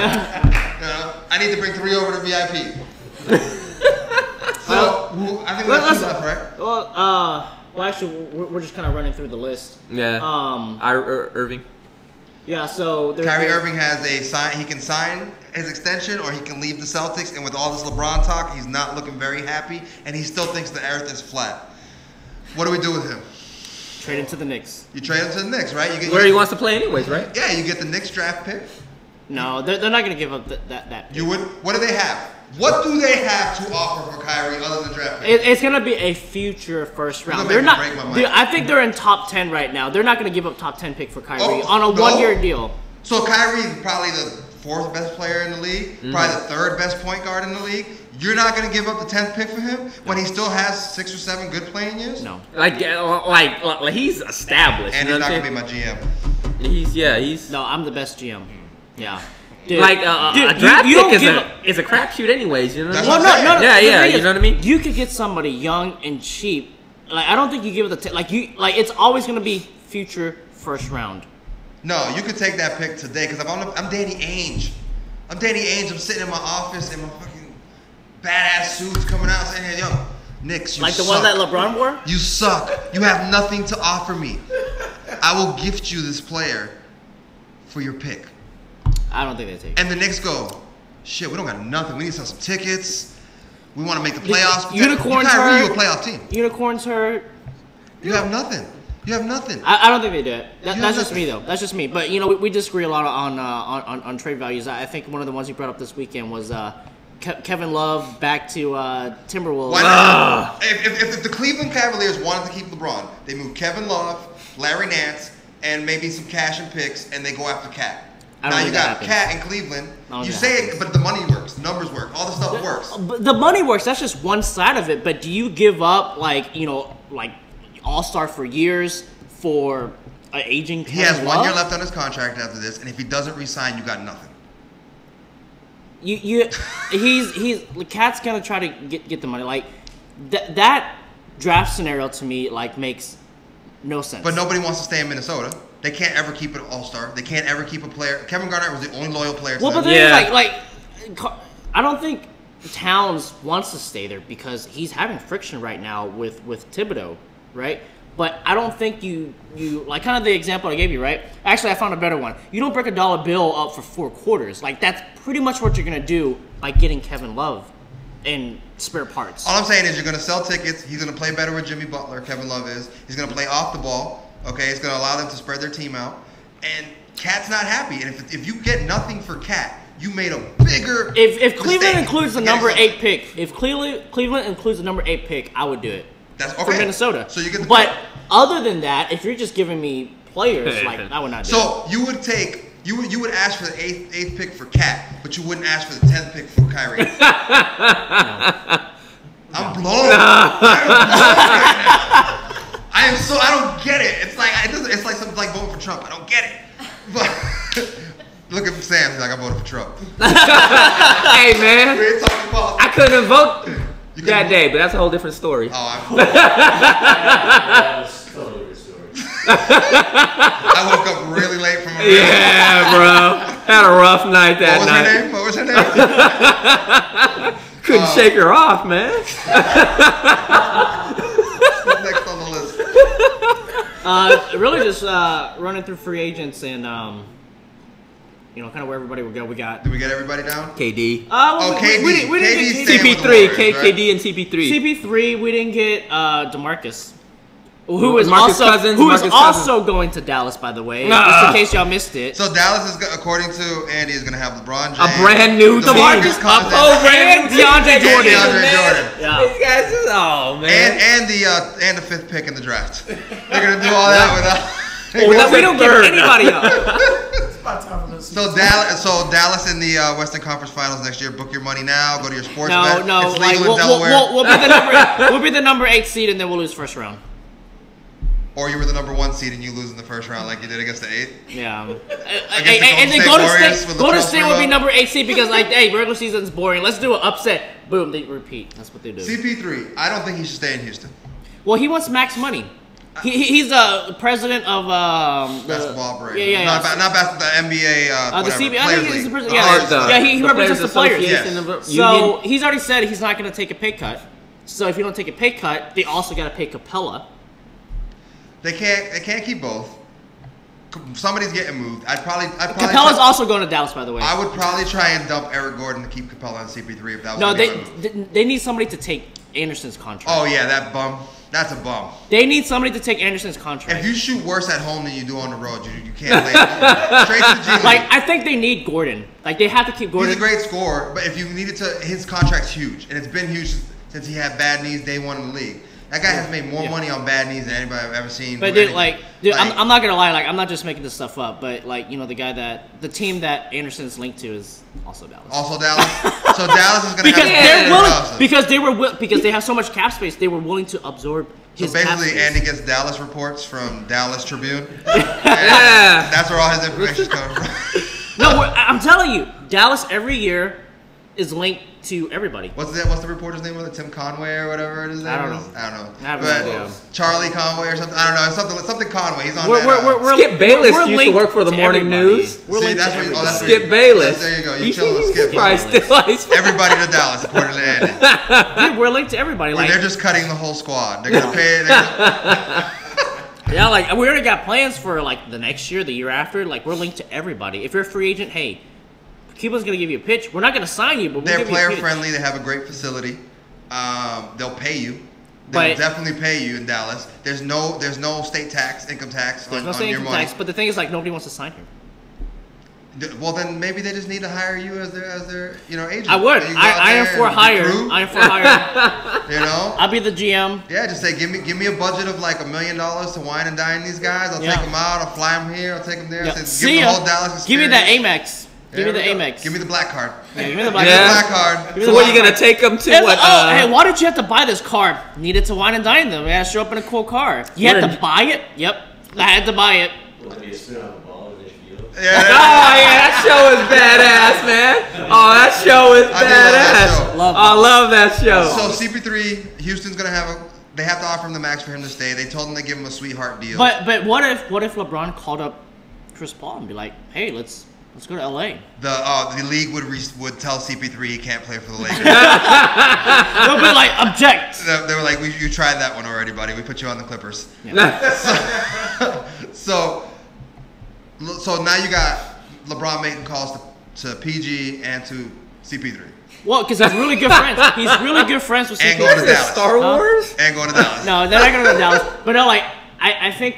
You know, I need to bring 3 over to VIP. So, I think we have 2 left, right? Well, actually, we're just kind of running through the list. Yeah. Irving. Yeah, so Kyrie Irving has a sign. He can sign his extension, or he can leave the Celtics. And with all this LeBron talk, he's not looking very happy, and he still thinks the earth is flat. What do we do with him? trade him to the Knicks. You trade him to the Knicks, right? Where he wants to play anyways, right? Yeah, you get the Knicks draft pick. No, they're not going to give up that pick. You would. What do they have? What do they have to offer for Kyrie other than draft pick? It's going to be a future first round. They're not. I think they're in top 10 right now. They're not going to give up top 10 pick for Kyrie on a 1-year deal. So Kyrie's probably the 4th best player in the league, probably the 3rd best point guard in the league. You're not going to give up the 10th pick for him when he still has 6 or 7 good playing years? No. Like he's established. And he's not going to be my GM. He's. No, I'm the best GM. Yeah. Dude, a draft pick is a crapshoot anyways, you know what I mean? Well, no. Yeah, you know what I mean? You could get somebody young and cheap. Like, I don't think you give it it's always going to be future first round. No, you could take that pick today because I'm Danny Ainge. I'm sitting in my office in my fucking badass suits coming out saying, hey, yo, Knicks, you like the suck. one that LeBron wore? You suck. You have nothing to offer me. I will gift you this player for your pick. I don't think they take it. And the Knicks go, shit, we don't got nothing. We need to sell some tickets. We want to make the playoffs. Unicorns hurt. You hurt. a playoff team. Unicorns hurt. You have nothing. You have nothing. I don't think they do it. That's just me, though. That's just me. But, we disagree a lot on trade values. I think one of the ones you brought up this weekend was Kevin Love back to Timberwolves. Why not? If the Cleveland Cavaliers wanted to keep LeBron, they move Kevin Love, Larry Nance, and maybe some cash and picks, and they go after Cat. Now you got Cat in Cleveland. You say it, but the money works, the numbers work, all the stuff works. The money works. That's just one side of it. But do you give up all-star for years for an aging Kevin He has Love? 1 year left on his contract after this, and if he doesn't re-sign, you got nothing. Cat's gonna try to get the money. Like that draft scenario to me makes no sense. But nobody wants to stay in Minnesota. They can't ever keep an all-star. They can't ever keep a player. Kevin Garnett was the only loyal player to them. But then I don't think Towns wants to stay there because he's having friction right now with Thibodeau, right? But I don't think you kind of the example I gave you, right? Actually, I found a better one. You don't break a dollar bill up for 4 quarters. That's pretty much what you're gonna do by getting Kevin Love and spare parts. All I'm saying is you're gonna sell tickets. He's gonna play better with Jimmy Butler. Kevin Love is. He's gonna play off the ball. Okay, it's gonna allow them to spread their team out. And Cat's not happy. And if you get nothing for Cat, you made a bigger. If Cleveland includes the number 8 pick, Cleveland includes the number 8 pick, I would do it. That's okay. For Minnesota. So you get the But pick. other than that, if you're just giving me players, I would not do it. So you would take you would ask for the eighth pick for Cat, but you wouldn't ask for the 10th pick for Kyrie. I'm blown. I don't get it. It's like something like voting for Trump. I don't get it. But look at Sam. He's like, I voted for Trump. Hey man, We ain't talking politics. I couldn't vote. That day, but that's a whole different story. Oh, That's totally different story. I woke up really late from a Yeah, bro. Had a rough night that night. What was her name? Couldn't shake her off, man. Next on the list. Really just running through free agents and kind of where everybody would go. We got Did we get everybody down? KD. KD. We didn't KD's get staying with the CP3. Warriors, right? KD and CP3. CP3. We didn't get DeMarcus. Who is Marcus Cousins, Marcus also going to Dallas, by the way, just in case y'all missed it. So Dallas is, according to Andy, is going to have LeBron James, A brand new team. DeMarcus Cousins, and DeAndre Jordan. DeAndre Jordan. Yeah. These guys just, oh, man. and the fifth pick in the draft. They're going to do all that without. We don't give anybody up. It's about time for those. So Dallas in the Western Conference Finals next year. Book your money now. Go to your sports bet. No. It's Like, legal in Delaware. we'll be the number 8 seed, and then we'll lose first round. Or you were the number 1 seed and you lose in the first round like you did against the 8th. Yeah. Against And the then Golden State Warriors with the Golden trophy State will be run. number 8 seed because, like, hey, regular season's boring. Let's do an upset. Boom, they repeat. That's what they do. CP3, I don't think he should stay in Houston. Well, he wants max money. He's a president of Basketball operator. Yeah. Not basketball, the NBA. The Whatever, CB. I Players think he's the League. president. Players Yeah, League. he represents the players. Association Yes. of So Union. he's already said he's not going to take a pay cut. So if you don't take a pay cut, they also got to pay Capella. They can't keep both. Somebody's getting moved. I'd probably Capella's also going to Dallas, by the way. I would probably try and dump Eric Gordon to keep Capella and CP3 if that was No, gonna be my move. they need somebody to take Anderson's contract. Oh yeah, that bum. That's a bum. They need somebody to take Anderson's contract. If you shoot worse at home than you do on the road, you can't play. Straight to the G League. Like, I think they need Gordon. Like, they have to keep Gordon. He's a great scorer, but if you needed to, his contract's huge, and it's been huge since he had bad knees day one in the league. That guy has made more money on bad knees than anybody I've ever seen. But dude, I'm not gonna lie. Like, I'm not just making this stuff up. But like, the team that Anderson's linked to is also Dallas. Also Dallas. So Dallas is gonna Because have they're willing. Dawson. Because they have so much cap space, they were willing to absorb So his cap basically, space. Andy gets Dallas reports from Dallas Tribune. Yeah. That's where all his information is coming from. No, I'm telling you, Dallas every year is linked to everybody. What's the reporter's name? Was it Tim Conway or whatever his name I don't is? know. I don't know. I have no But idea. Charlie Conway or something. I don't know. Something Conway. He's on We're- that. we're- we're- Skip Bayless we're used to linked work for the to morning everybody. news. We're See, linked that's to where everybody. Skip Bayless. There you go. You chilling with Skip. Probably still Everybody to Dallas, according to Andy. Dude, we're linked to everybody. Like, They're just cutting the whole squad. They're gonna pay. yeah, like we already got plans for like the next year, the year after. Like, we're linked to everybody. If you're a free agent, hey, Cuba's gonna give you a pitch. We're not gonna sign you, but we'll They're give you a player pitch. friendly. They have a great facility. They'll pay you. But- They'll definitely pay you in Dallas. There's no state tax, income tax There's on, no on state your income money. tax, but the thing is, like, nobody wants to sign him. Well, then maybe they just need to hire you as their agent. I would. You go out I am there for and hire. recruit, I am for hire. You know. I'll be the GM. Yeah, just say give me a budget of like $1 million to wine and dine these guys. I'll Yeah. take them out. I'll fly them here. I'll take them there. Yeah. Give See them the ya. whole Dallas Give me that experience. Amex. There Give me we the go. Amex. Give me the black card. Yeah, give me the Give black me the Yeah. black card. Give me So the what are you gonna take them to? It's What? like, oh, hey, why don't you have to buy this car? Needed to wine and dine them. Yeah, show up in a cool car. You What had a- to buy it? Yep. I had to buy it. Want to be a spin on the ball in HBO? Oh Yeah. yeah, that show is badass, man. Oh, that show is I do love that badass. show. Love I love that show. So CP3, Houston's gonna have they have to offer him the max for him to stay. They told him they give him a sweetheart deal. But what if LeBron called up Chris Paul and be like, hey, let's go to LA. The league would tell CP3 he can't play for the Lakers. They'll be like, object. They were like, you tried that one already, buddy. We put you on the Clippers. So now you got LeBron making calls to PG and to CP3 Well, because he's really good friends. He's really good friends with And CP3. going to What is this, Dallas. Star Wars? and going to Dallas. No, they're not gonna go to Dallas. But no, like I think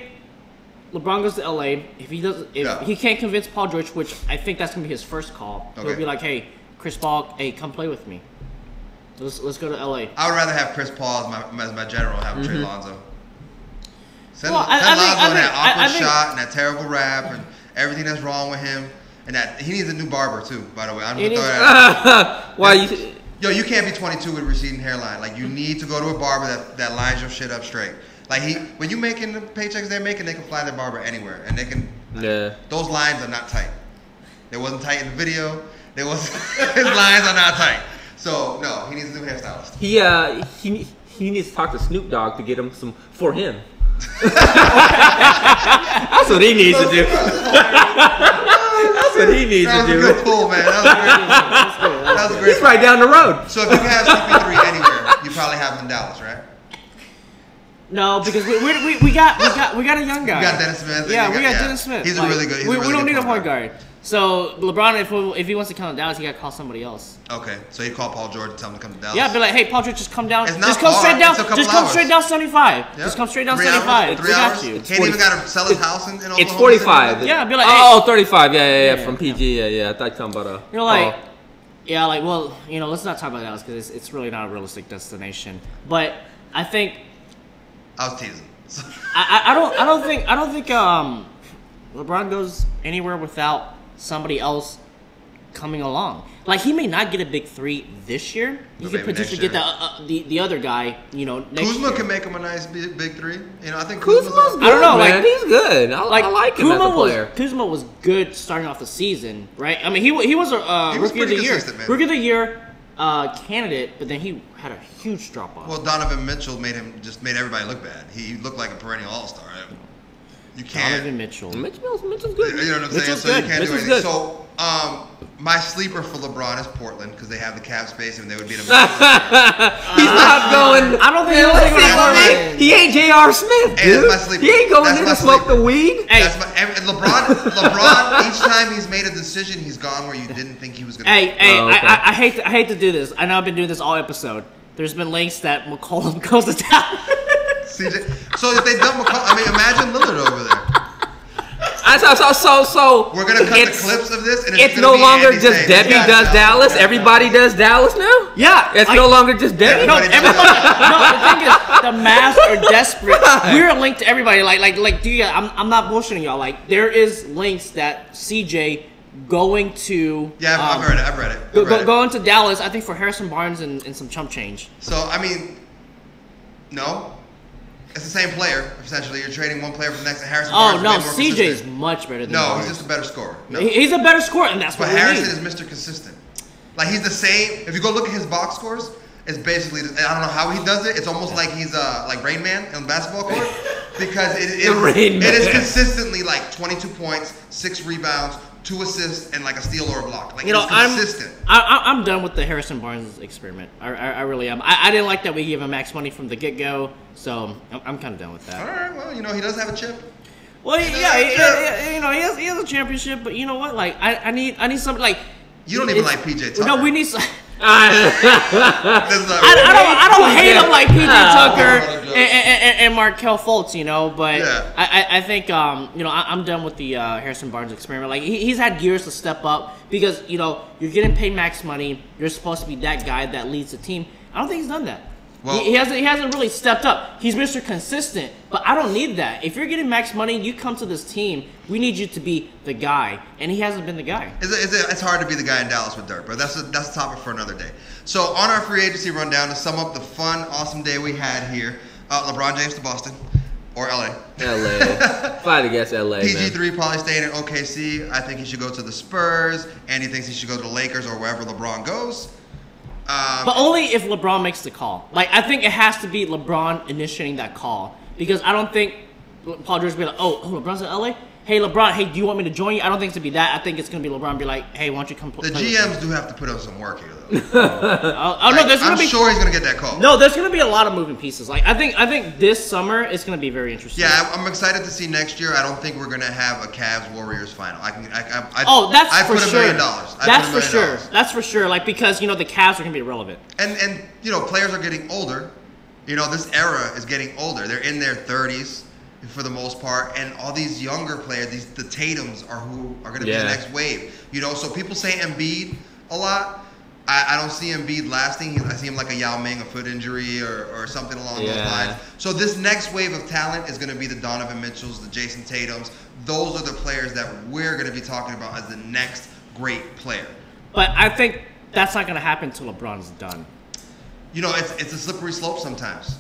LeBron goes to LA. If Yeah. he can't convince Paul George, which I think that's gonna be his first call, he'll Okay. be like, hey, Chris Paul, hey, come play with me. Let's go to LA. I would rather have Chris Paul as my general, have Trey Lonzo. Send Well, I Lonzo think- and that awkward I think- shot and that terrible rap and everything that's wrong with him. And that he needs a new barber too, by the way. I'm He gonna throw needs- that out. Why you? Yo, you can't be 22 with a receding hairline. Like, you need to go to a barber that lines your shit up straight. Like, when you making the paychecks they're making, they can fly their barber anywhere, and they can. Yeah. Those lines are not tight. They wasn't tight in the video. His lines are not tight. So no, he needs a new hairstylist. He needs to talk to Snoop Dogg to get him some for him. That's what he needs to do. That's what he needs to do. That was a good pull, man. That was great. He's right down the road. So if you can have CP3 anywhere, you probably have him in Dallas, right? No, because we got a young guy. You got Dennis Smith. Yeah, we got Dennis Smith. He's a really good. We don't need a point guard. So LeBron, if he wants to come to Dallas, he got to call somebody else. Okay, so he'd call Paul George and tell him to come to Dallas. Yeah, be like, hey, Paul George, just come down. It's not just come far. straight down. It's a couple Just come hours. straight down 75. Yep. Just come straight down 3 75. hours? 3 We got hours? you. Can't even got to sell his house in Oklahoma. It's 45. City? Yeah, be like, hey. Oh, 35. Yeah. From PG. Yeah. I thought you were talking about You're like, yeah, like, well, let's not talk about Dallas because it's really not a realistic destination. But I think I was teasing. I don't think LeBron goes anywhere without somebody else coming along. Like, he may not get a big three this year. He But could maybe potentially next get the other guy, next Kuzma year. can make him a nice big three. I think Kuzma's Kuzma's good. I don't know, man. like- He's good. I like him as a player. Kuzma was good starting off the season, right? I mean, he was a He was rookie of the pretty year, consistent, man. rookie of the year candidate, but then he had a huge drop off. Well, Donovan Mitchell made everybody look bad. He looked like a perennial all-star. You can't. Donovan Mitchell. Mitchell's good. You know what I'm saying? Mitchell's So you good. can't Mitchell's do anything. good. So my sleeper for LeBron is Portland because they have the cap space and they would be in a. He's not going. I don't think he'll take That's He ain't J.R. Smith, Hey, dude. that's my sleeper. He ain't going That's in my to smoke sleeper. the weed. Hey. And LeBron, each time he's made a decision, he's gone where you didn't think he was going to. Hey, Oh, okay. I hate to do this. I know I've been doing this all episode. There's been links that McCollum goes to town. CJ. So if they dump McCollum, imagine Lillard over there. So We're gonna cut the it's- clips of this, and It's gonna no be longer Andy just saying, Debbie "This guy's does Dallas. Dallas." Everybody does Dallas now. Yeah, It's like- no longer just Debbie. No, Everybody everybody. does No, the thing is, the Mavs are desperate. We're linked to everybody. Like, dude, I'm not bullshitting y'all. Like, there is links that CJ going to. Yeah, I've read it. I've read it. Going to Dallas. I think for Harrison Barnes and some chump change. So no, it's the same player essentially. You're trading one player for the next. And Harrison Oh Barnes no, is way more CJ is consistent. much better than. No, Barnes. he's just a better scorer. No. He's a better scorer, and that's But what we Harrison need. is Mr. Consistent. Like he's the same. If you go look at his box scores, it's basically. I don't know how he does it. It's almost like he's like Rain Man on the basketball court because it Rain is Man. consistently like 22 points, 6 rebounds, 2 assists, and like a steal or a block. Like it's I'm consistent. I'm done with the Harrison Barnes experiment. I really am. I didn't like that we gave him max money from the get go, so I'm kind of done with All that. right. Well, he does have a chip. Well, he has a championship, but you know what? Like, I need something like. You don't even it's- like PJ Tucker. No, we need. Some, This is not I don't hate him like PJ Tucker Oh, and Markelle Fultz, but Yeah. I think I'm done with the Harrison Barnes experiment. Like he's had years to step up because you're getting paid max money. You're supposed to be that guy that leads the team. I don't think he's done that. Well- he hasn't really stepped up. He's Mr. Consistent, but I don't need that. If you're getting max money, you come to this team. We need you to be the guy, and he hasn't been the guy. It's hard to be the guy in Dallas with Dirk, but that's a topic for another day. So on our free agency rundown, to sum up the fun, awesome day we had here, LeBron James to Boston or LA. LA. Fly to guess LA, man. PG3 probably staying in OKC. I think he should go to the Spurs. Andy thinks he should go to the Lakers or wherever LeBron goes. But only if LeBron makes the call. Like, I think it has to be LeBron initiating that call. Because I don't think Paul George will be like, oh, LeBron's in LA? Hey, LeBron, hey, do you want me to join you? I don't think it's going to be that. I think it's going to be LeBron be like, hey, why don't you come play The with me? GMs do have to put up some work here, though. No, there's going I'm to be... sure he's going to get that call. No, there's going to be a lot of moving pieces. Like, I think this summer it's going to be very interesting. Yeah, I'm excited to see next year. I don't think we're going to have a Cavs-Warriors final. That's I'd for put sure. $1 million. That's for sure. That's for sure. Like, because, the Cavs are going to be irrelevant. And players are getting older. This era is getting older. They're in their 30s for the most part, and all these younger players, the Tatums are who are going to be the next wave. So people say Embiid a lot. I don't see Embiid lasting. I see him like a Yao Ming, a foot injury or something along those lines. So this next wave of talent is going to be the Donovan Mitchells, the Jason Tatums. Those are the players that we're going to be talking about as the next great player. But I think that's not going to happen until LeBron's done. It's a slippery slope sometimes.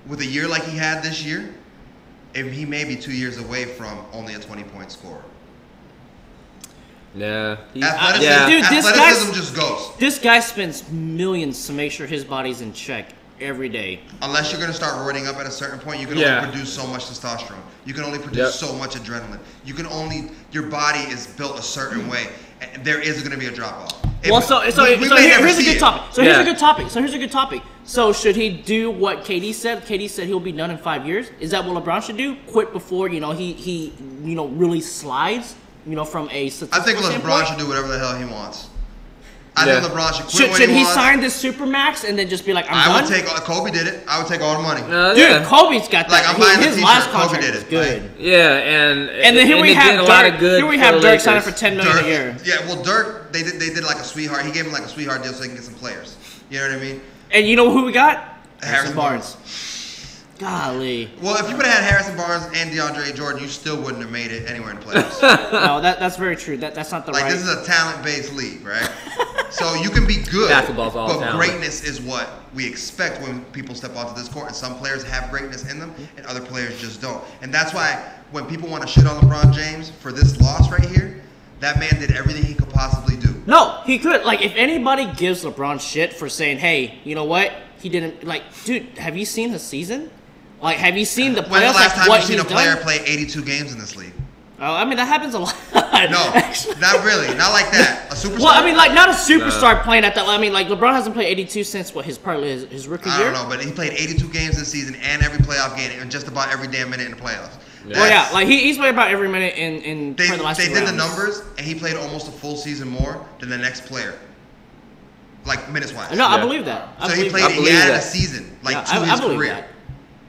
With a year like he had this year, he may be 2 years away from only a 20-point scorer. Yeah. Athleticism, Dude, this athleticism just goes. This guy spends millions to make sure his body's in check every day. Unless you're gonna start roiding up at a certain point, you can only produce so much testosterone. You can only produce so much adrenaline. Your body is built a certain way, and there is gonna be a drop off. Well, so here's a good topic. Here's a good topic. So should he do what KD said? KD said he'll be done in 5 years. Is that what LeBron should do? Quit before he really slides. From a statistical I think LeBron standpoint? should do whatever the hell he wants. I think LeBron should quit when Should he he wants. sign this supermax and then just be like, I'm I done? would take. Kobe did it. I would take all the money. Dude, Kobe's got that. Like, I'm buying the his t-shirt. last Kobe contract did was it. good. Yeah, and And then here we have a lot of Dirk. good Here we have for Dirk Lakers. signing for $10 million a year. Yeah, well, Dirk, they did like a sweetheart. He gave him like a sweetheart deal so he can get some players. You know what I mean? And you know who we got? Harrison Barnes. Golly. Well, if you would have had Harrison Barnes and DeAndre Jordan, you still wouldn't have made it anywhere in the playoffs. No, that's very true. That's not the Like, right. this is a talent-based league, right? So you can be good, Basketball's all but talent. greatness is what we expect when people step onto this court. And some players have greatness in them, and other players just don't. And that's why when people want to shit on LeBron James for this loss right here, that man did everything he could possibly do. No, he could. Like, if anybody gives LeBron shit for saying, hey, you know what? He didn't, like, dude, have you seen the season? Like, have you seen the playoffs? When's the last time what you've seen a he's player done? play 82 games in this league? Oh, I mean, that happens a lot. No, not really. Not like that. A superstar? Well, I mean, like, not a superstar playing at that. I mean, like, LeBron hasn't played 82 since, what, his rookie year? I don't know, but he played 82 games this season and every playoff game and just about every damn minute in the playoffs. Well, yeah, like, he's played about every minute in They the last did two the rounds. numbers, and he played almost a full season more than the next player. Like, minutes-wise. No, I believe that. So he added a season, like, to his believe career. that.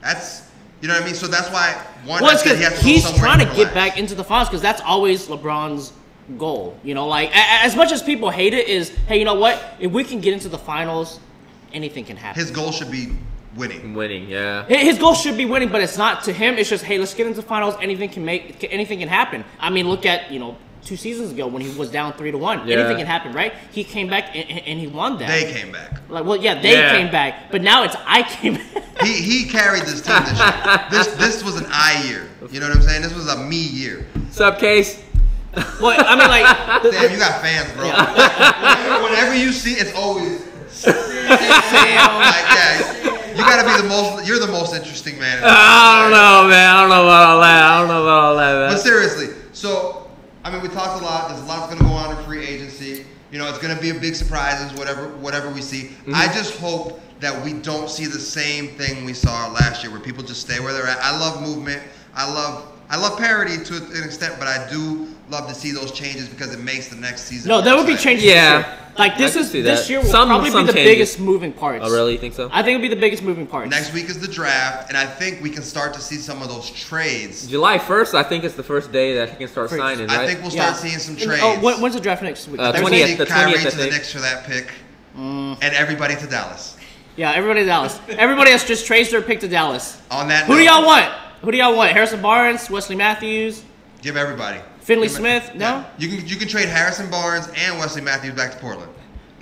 That's, you know what I mean? So that's why, Well, it's because he's trying to get relax. back into the finals because that's always LeBron's goal. You know, like, as much as people hate it is, hey, you know what? If we can get into the finals, anything can happen. His goal should be winning. Winning, yeah. His goal should be winning, but it's not to him. It's just, hey, let's get into the finals. Anything can happen. I mean, look at 2 seasons ago when he was down 3-1. Yeah. Anything can happen, right? He came back and he won that. They came back. Like, well, yeah, they came back, but now it's I came back. He carried this team this year. This was an I year. You know what I'm saying? This was a me year. Sup, Case? Well, I mean, like, Damn, you got fans, bro. Whenever you see, it's always like, yeah, you gotta be the most. You're the most interesting man. I don't know, man. I don't know about all that. Man. But seriously, so I mean, we talked a lot. There's a lot that's gonna go on in free agency. You know, it's gonna be a big surprises, whatever we see. Mm-hmm. I just hope that we don't see the same thing we saw last year, where people just stay where they're at. I love movement. I love parity to an extent, but I do love to see those changes because it makes the next season. no, there will be exciting. changes. Yeah. This year. Like, this year will Some probably be the changes. biggest moving parts. Oh, really? You think so? I think it'll be the biggest moving parts. Next week is the draft, and I think we can start to see some of those trades. July 1st, I think it's the first day that he can start signing, right? I think we'll start seeing some trades. Oh, when's the draft next week? 20th. The 20th, Kyrie I to the think. Knicks for that pick, and everybody to Dallas. Yeah, everybody to Dallas. Everybody else just trades their pick to Dallas. On that Who note, do y'all want? Who do y'all want? Harrison Barnes, Wesley Matthews, give everybody. Finley Smith? No? Yeah. You can trade Harrison Barnes and Wesley Matthews back to Portland.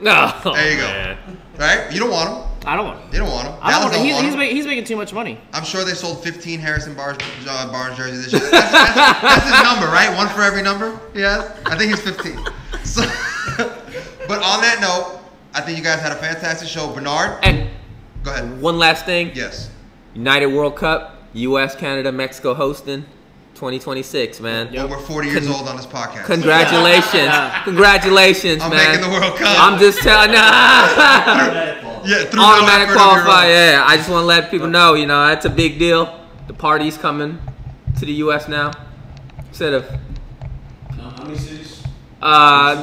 No. There you go. Man. Right? You don't want him. I don't want him. You don't want him. I don't Dallas want him. don't want him. He's making too much money. I'm sure they sold 15 Harrison Barnes jerseys this year. That's his number, right? One for every number. Yeah, I think he's 15. So, but on that note, I think you guys had a fantastic show. Bernard, And go ahead. one last thing. Yes. United World Cup, U.S., Canada, Mexico hosting 2026, man. Well, we're 40 years old on this podcast. Congratulations. Yeah. Congratulations, I'm man. making the World Cup. I'm just telling Yeah, through automatic no effort of your qualify. own. Yeah, I just want to let people know, that's a big deal. The party's coming to the U.S. now. Instead of How many cities?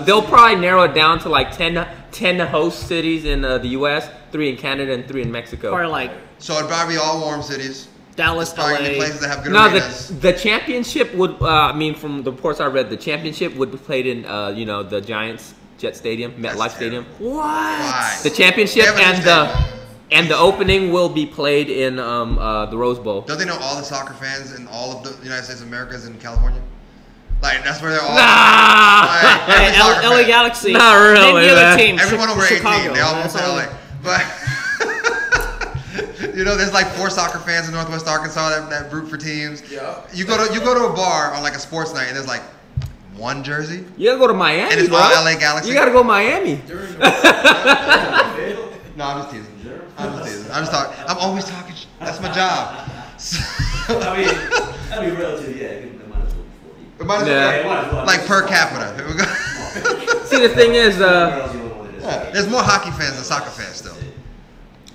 they'll probably narrow it down to like 10 host cities in the U.S., 3 in Canada, and 3 in Mexico. Or like So it'd probably be all warm cities. Dallas, Probably gonna be LA. places that have good No, arenas. the championship would. From the reports I read, the championship would be played in the Giants Jet Stadium, That's MetLife Stadium. What? Why? The championship They have a and the opening will be played in the Rose Bowl. Don't they know all the soccer fans in all of the United States of America is in California? Like, that's where they're all. Nah! Like, every Hey, soccer LA fan. Galaxy. Not really, Name the other man. team. Everyone over 18. Chicago. They all That's moved to all LA. But, there's like 4 soccer fans in Northwest Arkansas that root for teams. Yeah. You go to a bar on like a sports night and there's like one jersey. You gotta go to Miami, And it's bro. all LA Galaxy. You gotta go Miami. No, I'm just teasing. I'm just teasing. I'm just talking. I'm always talking. That's my job. I mean, relatively, yeah. It might as well be 40. It might as Yeah. well, like per capita. Here we go. See, the thing is, Yeah, there's more hockey fans than soccer fans still.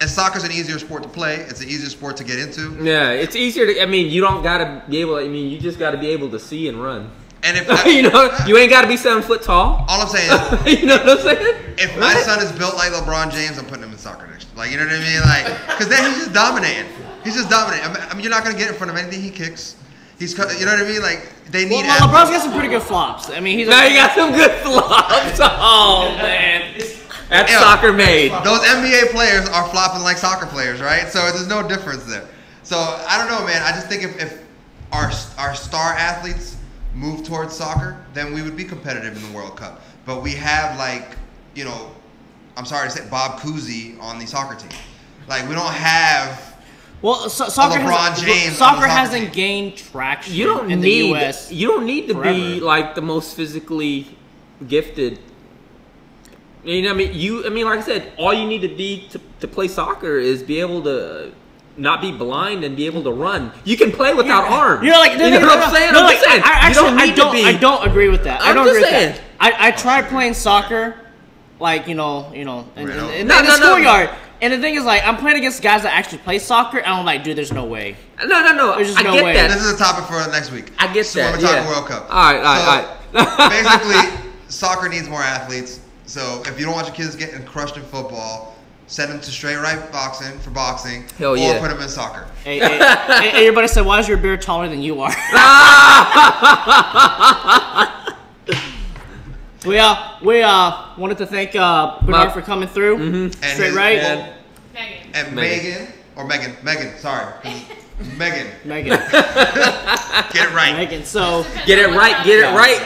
And soccer's an easier sport to play. It's an easier sport to get into. yeah, it's easier to. I mean, you don't gotta be able. I mean, you just gotta be able to see and run. And if You know, you ain't gotta be 7 foot tall. all I'm saying is, You know what I'm saying? if my son is built like LeBron James, I'm putting him in soccer next. Like, you know what I mean? Like, because then he's just dominating. He's just dominating. I mean, you're not gonna get in front of anything he kicks. He's, you know what I mean? Like, they need. Well, LeBron's got some pretty good flops. I mean, he's. Now you got some good flops. Oh man, that's Yeah. soccer made. Those NBA players are flopping like soccer players, right? So there's no difference there. So I don't know, man. I just think if our star athletes move towards soccer, then we would be competitive in the World Cup. But we have, like, you know, I'm sorry to say, Bob Cousy on the soccer team. Like, we don't have. Well, soccer LeBron James on Soccer the soccer hasn't team. gained traction You don't in need. the U.S. You don't need to be forever. like the most physically gifted. You know what I mean? I mean, like I said, all you need to be to play soccer is be able to not be blind and be able to run. You can play without arms. You know, like, you know what I'm saying? No, I'm like, just saying. I don't agree with that. I I'm don't just agree saying. with that. I tried playing soccer, like, in Right. the schoolyard. And the thing is, like, I'm playing against guys that actually play soccer, and I'm like, dude, there's no way. No. There's just I no get way. that. This is a topic for next week. I get so that. when we're talking Yeah. World Cup. All right. Basically, soccer needs more athletes. So if you don't want your kids getting crushed in football, send them to straight right boxing for boxing, Hell or yeah. put them in soccer. Hey, everybody said, why is your beard taller than you are? We wanted to thank Bernard for coming through. And Straight his- right. well, Megan. and Megan, sorry. Megan. Megan. Get it right. Megan. So Get it right. Get it right.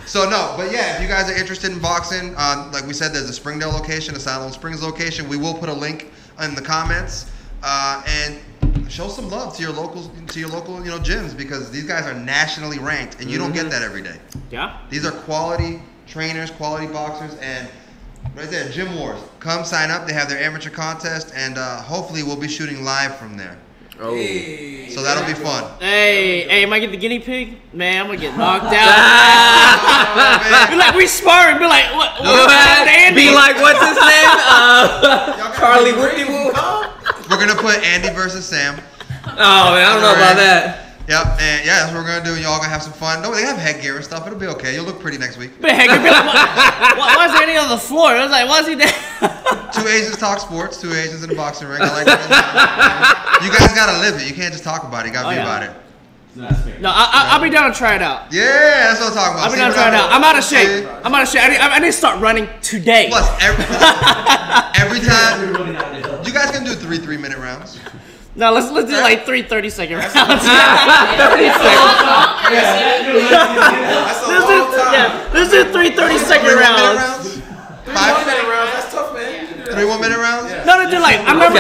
So no, but yeah, if you guys are interested in boxing, like we said, there's a Springdale location, a Silent Springs location. We will put a link in the comments, and show some love to your local, gyms, because these guys are nationally ranked, and you don't get that every day. yeah. These are quality trainers, quality boxers, and right there, Gym Wars. Come sign up. They have their amateur contest, and hopefully we'll be shooting live from there. Oh. So that'll be fun. Hey, am I get the guinea pig? Man, I'm gonna get knocked out. Man. Be like, we sparring. Be like, what? Be like, what's his name? Charlie Whitney. We're gonna put Andy versus Sam. Oh man, I don't know about that. Yep, and yeah, that's what we're gonna do. Y'all gonna have some fun. No, they have headgear and stuff. It'll be okay. You'll look pretty next week. Be like, why is there any on the floor? I was like, why is he there? 2 Asians talk sports. 2 Asians in the boxing ring. I like that. You guys gotta live it. You can't just talk about it. You gotta be yeah. about it. No, I'll be down to try it out. Yeah, that's what I'm talking about. I'll be See down to what try it out. I'm out of shape. See? I'm out of shape. I need to start running today. Plus, every time, you guys can do 3 3-minute rounds. No, let's do like 3 30-second rounds. 30 seconds. Let's do 3 30-second 3 1-minute rounds. rounds. 5 5-minute rounds, that's tough, man. 3 1-minute rounds. No, dude, like I remember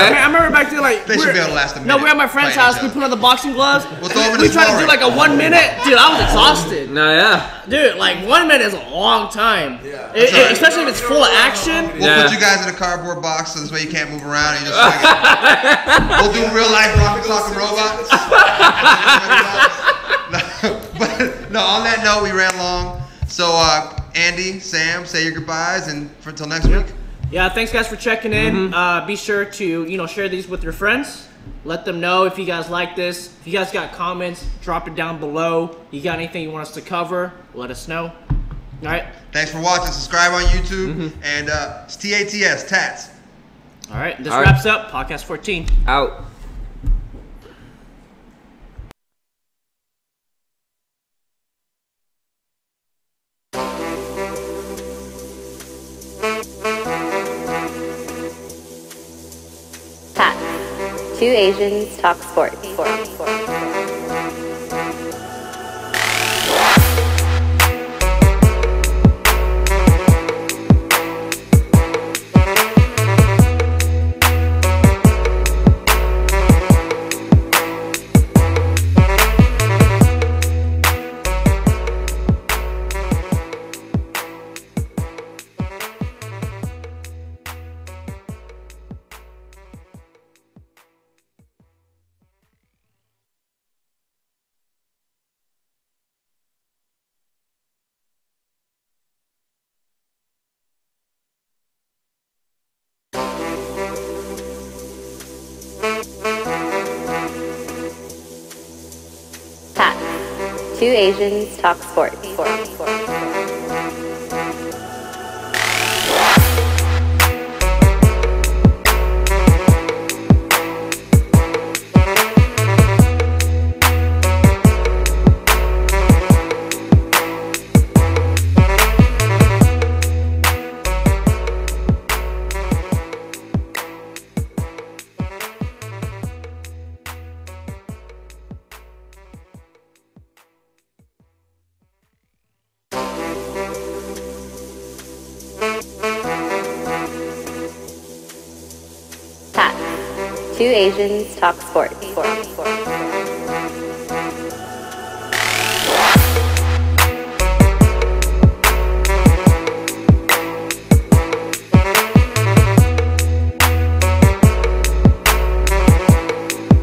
back then, like They should be able to last a minute. No, we're at my friend's fighting house. each We other. put on the boxing gloves. We'll throw 'em in We the tried to small do ring. like a 1 minute. Dude, I was exhausted. No, yeah. Dude, like 1 minute is a long time. Yeah. Especially if it's full of action. We'll put you guys in a cardboard box so this way you can't move around and you just swing it. We'll do real life rocket talking robots. But no, on that note, we ran long. So Andy, Sam, say your goodbyes and until next week. Yeah, thanks guys for checking in. Be sure to share these with your friends. Let them know if you guys like this. If you guys got comments, drop it down below. You got anything you want us to cover, let us know. All right. Thanks for watching. Subscribe on YouTube and it's TATS, TATS. All right. This All right. wraps up podcast 14. Out. TATS. Two Asians talk sports. Two Asians talk sports. TATS. Two Asians talk sports.